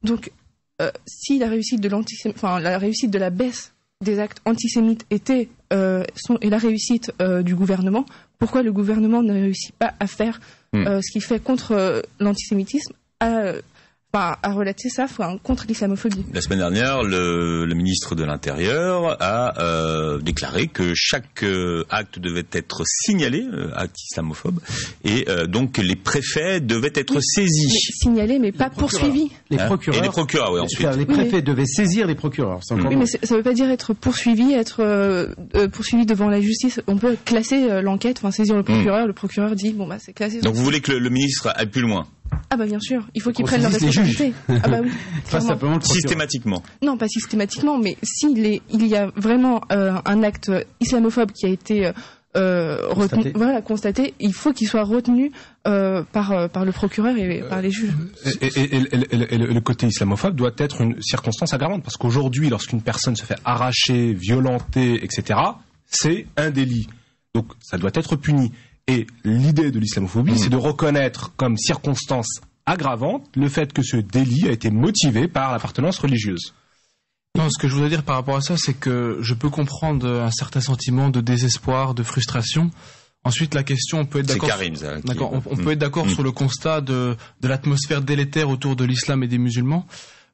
Donc, si la réussite de la baisse des actes antisémites est la réussite du gouvernement, pourquoi le gouvernement ne réussit pas à faire ce qu'il fait contre l'antisémitisme, à relater ça contre l'islamophobie. La semaine dernière, le ministre de l'Intérieur a déclaré que chaque acte devait être signalé, acte islamophobe, et donc les préfets devaient être saisis. Signalés, mais pas poursuivis. Les procureurs. Et les procureurs, oui, ensuite. Les préfets devaient saisir les procureurs. Oui, mais ça ne veut pas dire être poursuivi, poursuivi devant la justice. On peut classer l'enquête, saisir le procureur. Le procureur dit, c'est classé. Donc vous voulez que le ministre aille plus loin? Ah bah bien sûr, il faut qu'ils prennent leur responsabilité. Ah bah oui. Pas simplement systématiquement. Non, pas systématiquement, mais s'il y a vraiment un acte islamophobe qui a été constaté, il faut qu'il soit retenu par le procureur et par les juges. Et le côté islamophobe doit être une circonstance aggravante, parce qu'aujourd'hui, lorsqu'une personne se fait arracher, violenter, etc., c'est un délit. Donc ça doit être puni. Et l'idée de l'islamophobie, c'est de reconnaître comme circonstance aggravante le fait que ce délit a été motivé par l'appartenance religieuse. Non, ce que je voudrais dire par rapport à ça, c'est que je peux comprendre un certain sentiment de désespoir, de frustration. Ensuite, la question, on peut être d'accord. C'est Karim, ça. D'accord, on peut être d'accord sur le constat de l'atmosphère délétère autour de l'islam et des musulmans.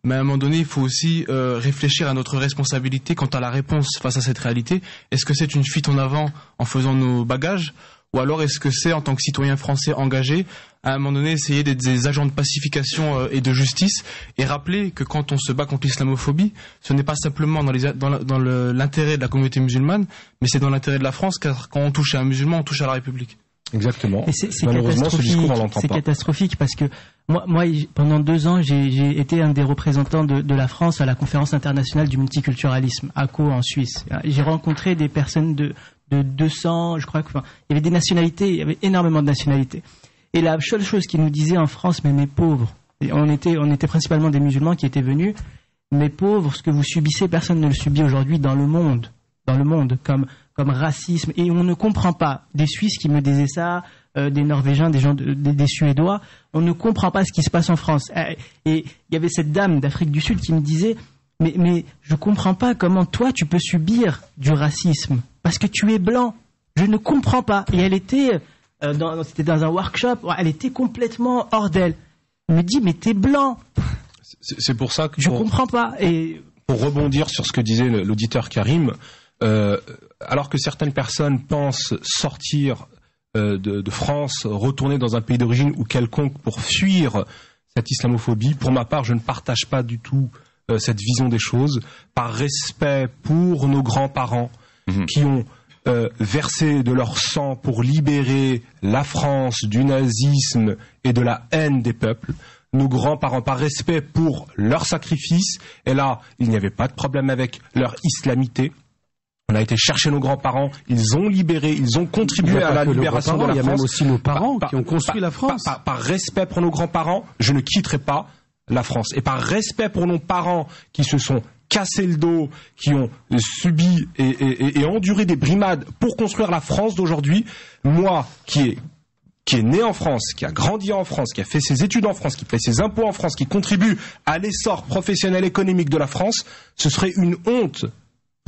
Mais à un moment donné, il faut aussi réfléchir à notre responsabilité quant à la réponse face à cette réalité. Est-ce que c'est une fuite en avant en faisant nos bagages ? Ou alors est-ce que c'est, en tant que citoyen français engagé, à un moment donné, essayer d'être des agents de pacification et de justice, et rappeler que quand on se bat contre l'islamophobie, ce n'est pas simplement dans l'intérêt de la communauté musulmane, mais c'est dans l'intérêt de la France, car quand on touche à un musulman, on touche à la République. Exactement. Et malheureusement, ce discours, on l'entend pas. C'est catastrophique parce que moi, pendant 2 ans, j'ai été un des représentants de la France à la conférence internationale du multiculturalisme, à Caux, en Suisse. J'ai rencontré des personnes de 200, je crois il y avait des nationalités, il y avait énormément de nationalités. Et la seule chose qu'ils nous disaient en France, mais mes pauvres, et on était principalement des musulmans qui étaient venus, mes pauvres, ce que vous subissez, personne ne le subit aujourd'hui dans le monde, comme racisme. Et on ne comprend pas. Des Suisses qui me disaient ça, des Norvégiens, des Suédois, on ne comprend pas ce qui se passe en France. Et il y avait cette dame d'Afrique du Sud qui me disait, mais je comprends pas comment toi tu peux subir du racisme parce que tu es blanc. Je ne comprends pas. Et elle était c'était dans un workshop, elle était complètement hors d'elle. Elle me dit mais t'es blanc. C'est pour ça que je comprends pas. Et pour rebondir sur ce que disait l'auditeur Karim, alors que certaines personnes pensent sortir de France, retourner dans un pays d'origine ou quelconque pour fuir cette islamophobie, pour ma part, je ne partage pas du tout cette vision des choses, par respect pour nos grands-parents qui ont versé de leur sang pour libérer la France du nazisme et de la haine des peuples. Nos grands-parents, par respect pour leur sacrifice, et là, il n'y avait pas de problème avec leur islamité. On a été chercher nos grands-parents, ils ont libéré, ils ont contribué à la libération de la France. Il y a même aussi nos parents qui ont construit la France. Par respect pour nos grands-parents, je ne quitterai pas la France. Et par respect pour nos parents qui se sont cassés le dos, qui ont subi et enduré des brimades pour construire la France d'aujourd'hui, moi qui est né en France, qui a grandi en France, qui a fait ses études en France, qui paie ses impôts en France, qui contribue à l'essor professionnel économique de la France, ce serait une honte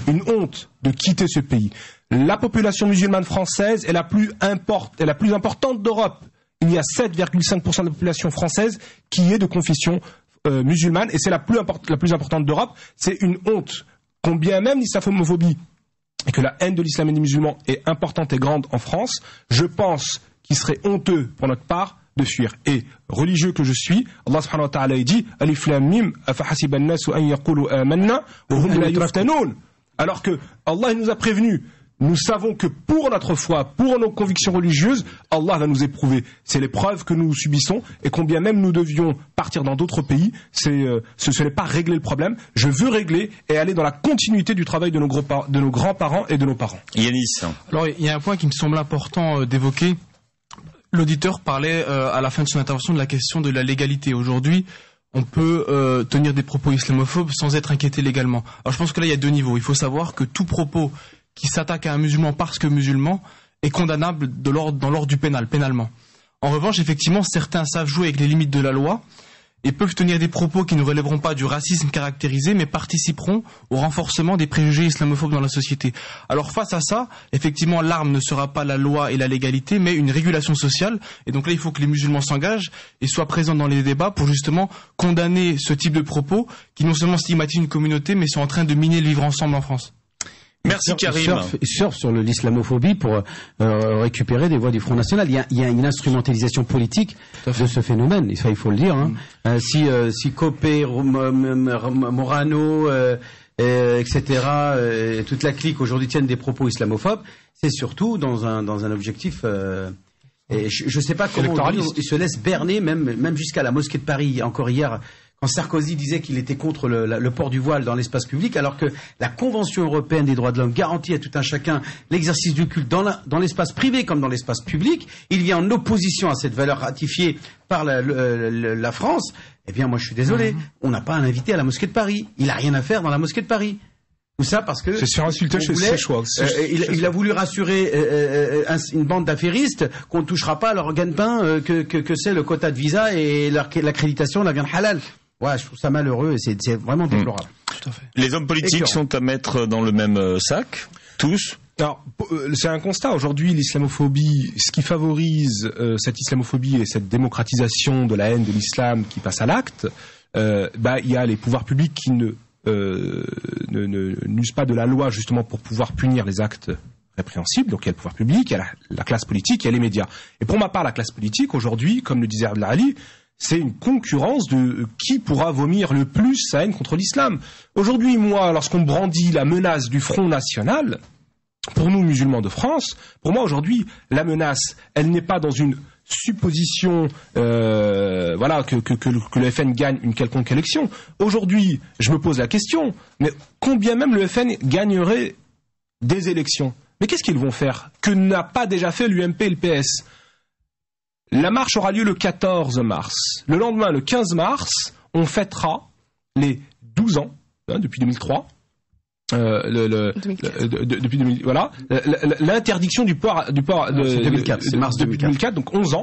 de quitter ce pays. La population musulmane française est la plus importante d'Europe. Il y a 7,5% de la population française qui est de confession musulmane, et c'est la plus importante d'Europe. C'est une honte. Combien même l'islamophobie et que la haine de l'islam et des musulmans est importante et grande en France, je pense qu'il serait honteux pour notre part de fuir. Et religieux que je suis, Allah subhanahu wa ta'ala dit Alif Lam Mim afahasiba an-nasu an yaqulu amanna wa hum la yuftanoun. Alors que Allah nous a prévenus. Nous savons que pour notre foi, pour nos convictions religieuses, Allah va nous éprouver. C'est l'épreuve que nous subissons et combien même nous devions partir dans d'autres pays, ce n'est pas régler le problème. Je veux régler et aller dans la continuité du travail de nos grands-parents et de nos parents. Yanis. Alors il y a un point qui me semble important d'évoquer. L'auditeur parlait à la fin de son intervention de la question de la légalité. Aujourd'hui, on peut tenir des propos islamophobes sans être inquiété légalement. Alors je pense que là il y a deux niveaux. Il faut savoir que tout propos qui s'attaque à un musulman parce que musulman est condamnable dans l'ordre du pénalement. En revanche, effectivement, certains savent jouer avec les limites de la loi et peuvent tenir des propos qui ne relèveront pas du racisme caractérisé, mais participeront au renforcement des préjugés islamophobes dans la société. Alors face à ça, effectivement, l'arme ne sera pas la loi et la légalité, mais une régulation sociale. Et donc là, il faut que les musulmans s'engagent et soient présents dans les débats pour justement condamner ce type de propos qui non seulement stigmatisent une communauté, mais sont en train de miner le vivre ensemble en France. Merci Karim. Il surfe sur l'islamophobie pour récupérer des voix du Front National. Il y a une instrumentalisation politique de ce phénomène. Ça, il faut le dire. Si Copé, Morano, etc., toute la clique aujourd'hui tiennent des propos islamophobes, c'est surtout dans un objectif. Et je ne sais pas comment ils se laissent berner, même jusqu'à la mosquée de Paris. Encore hier, quand Sarkozy disait qu'il était contre le port du voile dans l'espace public, alors que la Convention européenne des droits de l'homme garantit à tout un chacun l'exercice du culte dans l'espace privé comme dans l'espace public, il vient en opposition à cette valeur ratifiée par la France. Eh bien, moi, je suis désolé, on n'a pas un invité à la mosquée de Paris. Il n'a rien à faire dans la mosquée de Paris. Tout ça parce que c'est sur insulter ses choix. Il a voulu rassurer une bande d'affairistes qu'on ne touchera pas à leur gagne-pain que c'est le quota de visa et l'accréditation de la viande halal. Ouais, je trouve ça malheureux et c'est vraiment déplorable. Tout à fait. Les hommes politiques sont à mettre dans le même sac, tous. Alors, c'est un constat. Aujourd'hui, l'islamophobie, ce qui favorise cette islamophobie et cette démocratisation de la haine de l'islam qui passe à l'acte, il y a les pouvoirs publics qui n'usent pas de la loi justement pour pouvoir punir les actes répréhensibles. Donc il y a le pouvoir public, il y a la classe politique, il y a les médias. Et pour ma part, la classe politique, aujourd'hui, comme le disait Abdelali, c'est une concurrence de qui pourra vomir le plus sa haine contre l'islam. Aujourd'hui, moi, lorsqu'on brandit la menace du Front National, pour nous, musulmans de France, pour moi, aujourd'hui, la menace, elle n'est pas dans une supposition que le FN gagne une quelconque élection. Aujourd'hui, je me pose la question, mais combien même le FN gagnerait des élections? Mais qu'est-ce qu'ils vont faire que n'a pas déjà fait l'UMP et le PS? La marche aura lieu le 14 mars. Le lendemain, le 15 mars, on fêtera les 12 ans, depuis 2003, depuis 2000, voilà, l'interdiction du port de 2004, c'est mars 2004, donc 11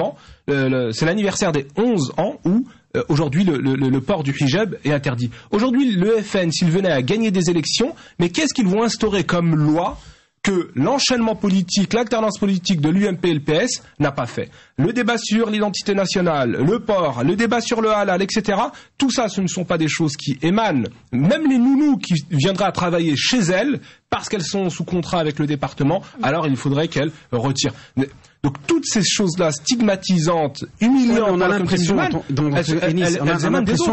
ans, c'est l'anniversaire des 11 ans où aujourd'hui le port du hijab est interdit. Aujourd'hui, le FN, s'il venait à gagner des élections, mais qu'est-ce qu'ils vont instaurer comme loi que l'enchaînement politique, l'alternance politique de l'UMP et le PS n'a pas fait? Le débat sur l'identité nationale, le port, le débat sur le halal, etc. Tout ça, ce ne sont pas des choses qui émanent. Même les nounous qui viendraient à travailler chez elles, parce qu'elles sont sous contrat avec le département, alors il faudrait qu'elles retirent. Donc toutes ces choses-là stigmatisantes, humiliantes, on a l'impression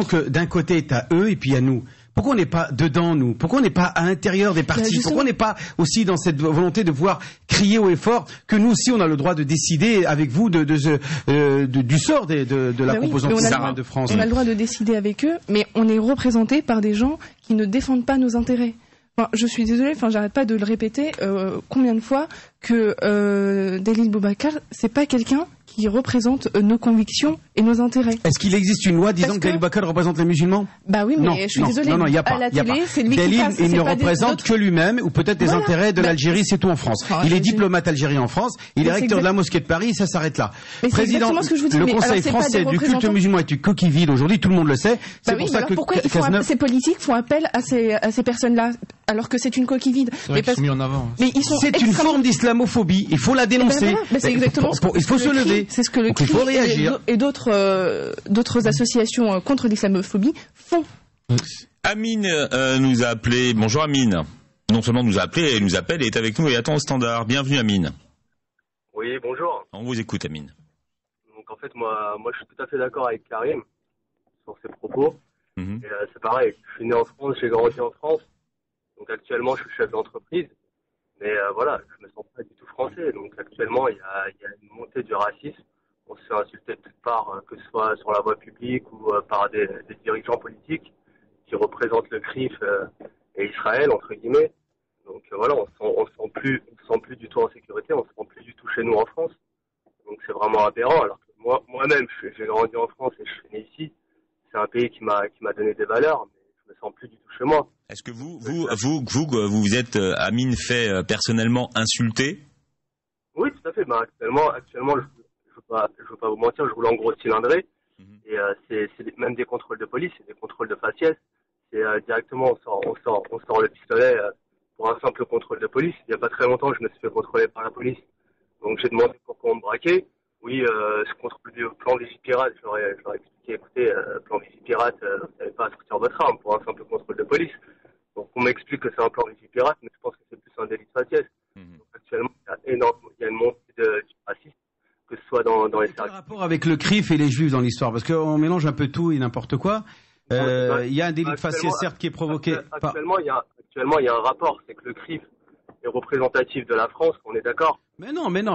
que d'un côté, tu as eux et puis il y a nous. Pourquoi on n'est pas dedans, nous? Pourquoi on n'est pas à l'intérieur des partis? Pourquoi on n'est pas aussi dans cette volonté de pouvoir crier haut et fort que nous aussi on a le droit de décider avec vous du sort de la composante musulmane de France? On a le droit de décider avec eux, mais on est représenté par des gens qui ne défendent pas nos intérêts. Enfin, je suis désolée, j'arrête pas de le répéter combien de fois que Dalil Boubacar, c'est pas quelqu'un qui représente nos convictions et nos intérêts. Est-ce qu'il existe une loi disant que Dalil Boubacar représente les musulmans? Bah oui, mais je suis désolée. Non, il n'y a pas. À la télé, c'est lui qui passe. Il ne représente que lui-même ou peut-être des intérêts de l'Algérie, c'est tout en France. Il est diplomate algérien en France, il est recteur de la mosquée de Paris, ça s'arrête là. Président, le Conseil français du culte musulman est une coquille vide aujourd'hui, tout le monde le sait. C'est pour ça que ces politiques font appel à ces personnes-là alors que c'est une coquille vide. Mais ils sont mis en avant. C'est une forme d'islamophobie, il faut la dénoncer. C'est exactement il faut se lever. C'est ce que le CRI et d'autres associations contre l'islamophobie font. Amine nous a appelé. Bonjour Amine. Non seulement nous a appelé, elle nous appelle et est avec nous et attend au standard. Bienvenue Amine. Oui, bonjour. On vous écoute Amine. Donc en fait, moi je suis tout à fait d'accord avec Karim sur ses propos. Et c'est pareil, je suis né en France, j'ai grandi en France. Donc actuellement, je suis chef d'entreprise, mais voilà, je me sens pas du tout français. Donc actuellement, il y a une montée du racisme. On se fait insulter de toutes parts, que ce soit sur la voie publique ou par des dirigeants politiques qui représentent le CRIF et Israël, entre guillemets. Donc voilà, on se sent plus du tout en sécurité, on se sent plus du tout chez nous en France. Donc c'est vraiment aberrant. Alors que moi-même, j'ai grandi en France et je suis né ici. C'est un pays qui m'a donné des valeurs, mais je me sens plus du tout chez moi. Est-ce que vous êtes, Amine, fait personnellement insulté? Oui, tout à fait. Ben, actuellement, je veux pas vous mentir, je roule en gros cylindré. Et c'est même des contrôles de police, c'est des contrôles de faciès. C'est directement, on sort le pistolet pour un simple contrôle de police. Il n'y a pas très longtemps, je me suis fait contrôler par la police. Donc j'ai demandé pourquoi on me braquait. Oui, ce contrôle du plan Vigipirate, je leur ai expliqué, écoutez, plan Vigipirate, vous n'avez pas à sortir votre arme pour un simple contrôle de police. Donc on m'explique que c'est un plan Vigipirate, mais je pense que c'est plus un délit de faciès. Donc actuellement, il y a une montée du racisme, que ce soit dans les services. Quel rapport avec le CRIF et les Juifs dans l'histoire? Parce qu'on mélange un peu tout et n'importe quoi. Il y a un délit de faciès, certes, qui est provoqué par... Actuellement, il y a un rapport, c'est que le CRIF est représentatif de la France, on est d'accord? Mais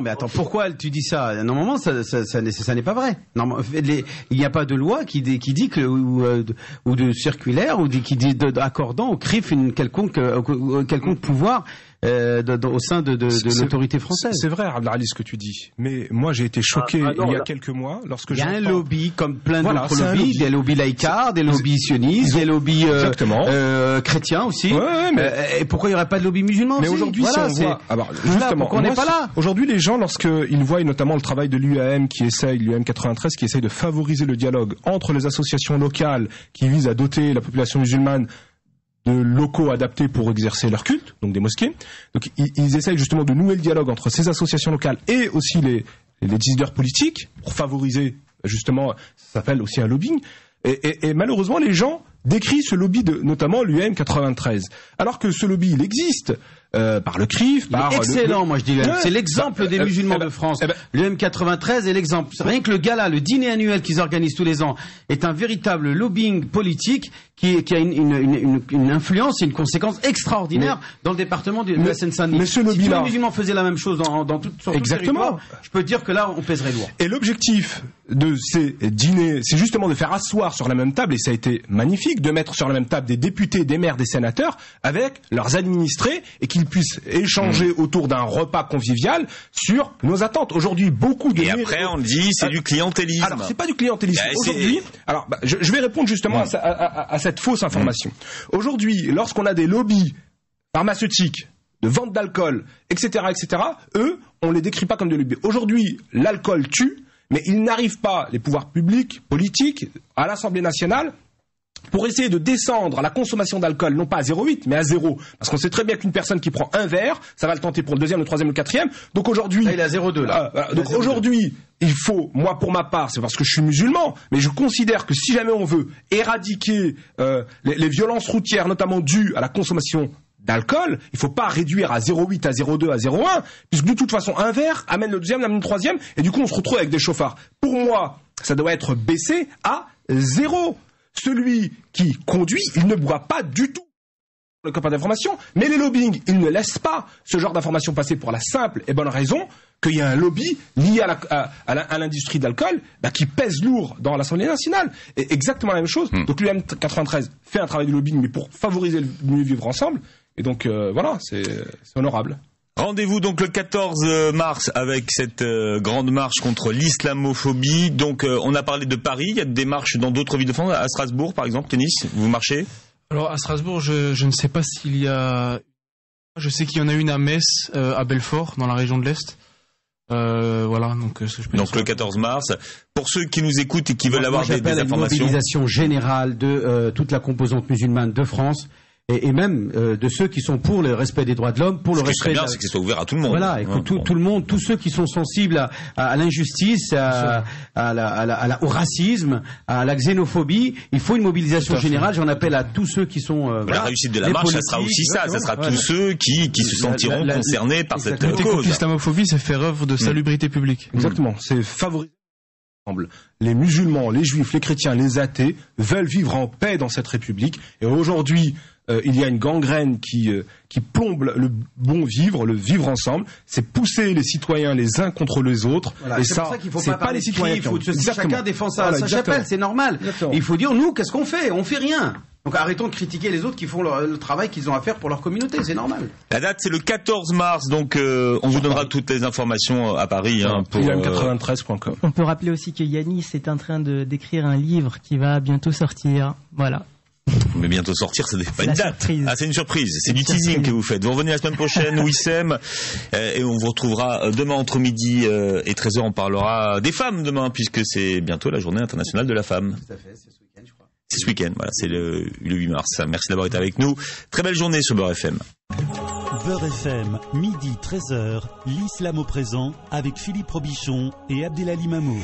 attends, pourquoi tu dis ça? Normalement, ça n'est pas vrai. Il n'y a pas de loi qui dit que, ou de circulaire, qui dit accordant au CRIF une quelconque pouvoir au sein de l'autorité française. C'est vrai, Abdelali, ce que tu dis. Mais moi, j'ai été choqué il y a quelques mois lorsque il y a un lobby comme plein d'autres lobbies, des lobbies laïcards, des lobbies sionistes, des lobbies chrétiens aussi. Et pourquoi il n'y aurait pas de lobby musulman? Mais aujourd'hui, si on voit, pourquoi on n'est pas là? Aujourd'hui, les gens, lorsqu'ils voient notamment le travail de l'UAM l'UAM 93, qui essaye de favoriser le dialogue entre les associations locales qui visent à doter la population musulmane de locaux adaptés pour exercer leur culte, donc des mosquées. Donc ils essayent justement de nouer le dialogue entre ces associations locales et aussi les décideurs politiques pour favoriser justement, ça s'appelle aussi un lobbying. Et malheureusement, les gens décrivent ce lobby notamment l'UM 93, alors que ce lobby il existe. Par le CRIF, excellent, moi je dis. C'est l'exemple des musulmans de France. Le M93 est l'exemple. Rien que le gala, le dîner annuel qu'ils organisent tous les ans, est un véritable lobbying politique qui a une influence et une conséquence extraordinaire dans le département de la Seine-Saint-Denis. Mais ce lobby-là, si tous les musulmans faisaient la même chose dans tout le territoire, je peux dire que là, on pèserait lourd. Et l'objectif de ces dîners, c'est justement de faire asseoir sur la même table, et ça a été magnifique, de mettre sur la même table des députés, des maires, des sénateurs, avec leurs administrés, et qu'ils puissent échanger autour d'un repas convivial sur nos attentes. Aujourd'hui, beaucoup de... Et après, on dit, c'est du clientélisme. Alors, c'est pas du clientélisme. Aujourd'hui, je vais répondre justement à cette fausse information. Aujourd'hui, lorsqu'on a des lobbies pharmaceutiques, de vente d'alcool, etc., eux, on les décrit pas comme des lobbies. Aujourd'hui, l'alcool tue, mais ils n'arrivent pas, les pouvoirs publics, politiques, à l'Assemblée nationale, pour essayer de descendre la consommation d'alcool, non pas à 0,8, mais à 0. Parce qu'on sait très bien qu'une personne qui prend un verre, ça va le tenter pour le deuxième, le troisième, le quatrième. Donc aujourd'hui... Là, il est à 0,2, là. Donc aujourd'hui, il faut, moi pour ma part, c'est parce que je suis musulman, mais je considère que si jamais on veut éradiquer les violences routières, notamment dues à la consommation d'alcool, il faut pas réduire à 0,8, à 0,2, à 0,1, puisque de toute façon, un verre amène le deuxième, amène le troisième, et du coup, on se retrouve avec des chauffards. Pour moi, ça doit être baissé à 0. Celui qui conduit, il ne boit pas du tout le copain d'information, mais les lobbying, ils ne laissent pas ce genre d'information passer pour la simple et bonne raison qu'il y a un lobby lié à l'industrie de l'alcool qui pèse lourd dans l'Assemblée nationale. Et exactement la même chose. Donc l'UM 93 fait un travail de lobbying, mais pour favoriser le mieux vivre ensemble. Et donc voilà, c'est honorable. Rendez-vous donc le 14 mars avec cette grande marche contre l'islamophobie. Donc on a parlé de Paris, il y a des marches dans d'autres villes de France, à Strasbourg par exemple, Tennis, vous marchez? Alors à Strasbourg, je ne sais pas s'il y a... Je sais qu'il y en a une à Metz, à Belfort, dans la région de l'Est. Voilà, donc ce que je peux dire. Donc le 14 mars, pour ceux qui nous écoutent et qui veulent avoir des informations... Une mobilisation générale de toute la composante musulmane de France. Et même de ceux qui sont pour le respect des droits de l'homme, pour le respect. Ce qui serait bien, c'est que ce soit ouvert à tout le monde. Voilà, et que tout le monde, tous ceux qui sont sensibles à l'injustice, au racisme, à la xénophobie, il faut une mobilisation générale. J'en appelle à tous ceux qui sont. La réussite de la marche, ça sera aussi ça. Ça sera tous ceux qui se sentiront concernés par cette cause. L'islamophobie, c'est faire œuvre de salubrité publique. Exactement. C'est favoriser. Les musulmans, les juifs, les chrétiens, les athées veulent vivre en paix dans cette République. Et aujourd'hui, il y a une gangrène qui plombe le bon vivre, le vivre ensemble. C'est pousser les citoyens les uns contre les autres. Voilà, et c'est pour ça qu'il faut c'est pas les citoyens. Chacun défend ça. Voilà, sa chapelle, c'est normal. Il faut dire, nous, qu'est-ce qu'on fait? On fait rien. Donc arrêtons de critiquer les autres qui font le travail qu'ils ont à faire pour leur communauté, c'est normal. La date c'est le 14 mars, donc on vous donnera toutes les informations à Paris. Pour ILM93.com. On peut rappeler aussi que Yanis est en train d'écrire un livre qui va bientôt sortir. Voilà. Mais bientôt sortir, ça n'est pas une date. Surprise. Ah, c'est une surprise. C'est du teasing que vous faites. Vous revenez la semaine prochaine, Wissem, et on vous retrouvera demain entre midi et 13h. On parlera des femmes demain, puisque c'est bientôt la journée internationale de la femme. Tout à fait, c'est ce week-end, je crois. C'est ce week-end, voilà, c'est le 8 mars. Merci d'avoir été avec nous. Très belle journée sur Beurre FM. Beurre FM, midi 13h, l'islam au présent avec Philippe Robichon et Abdelali Mamoud.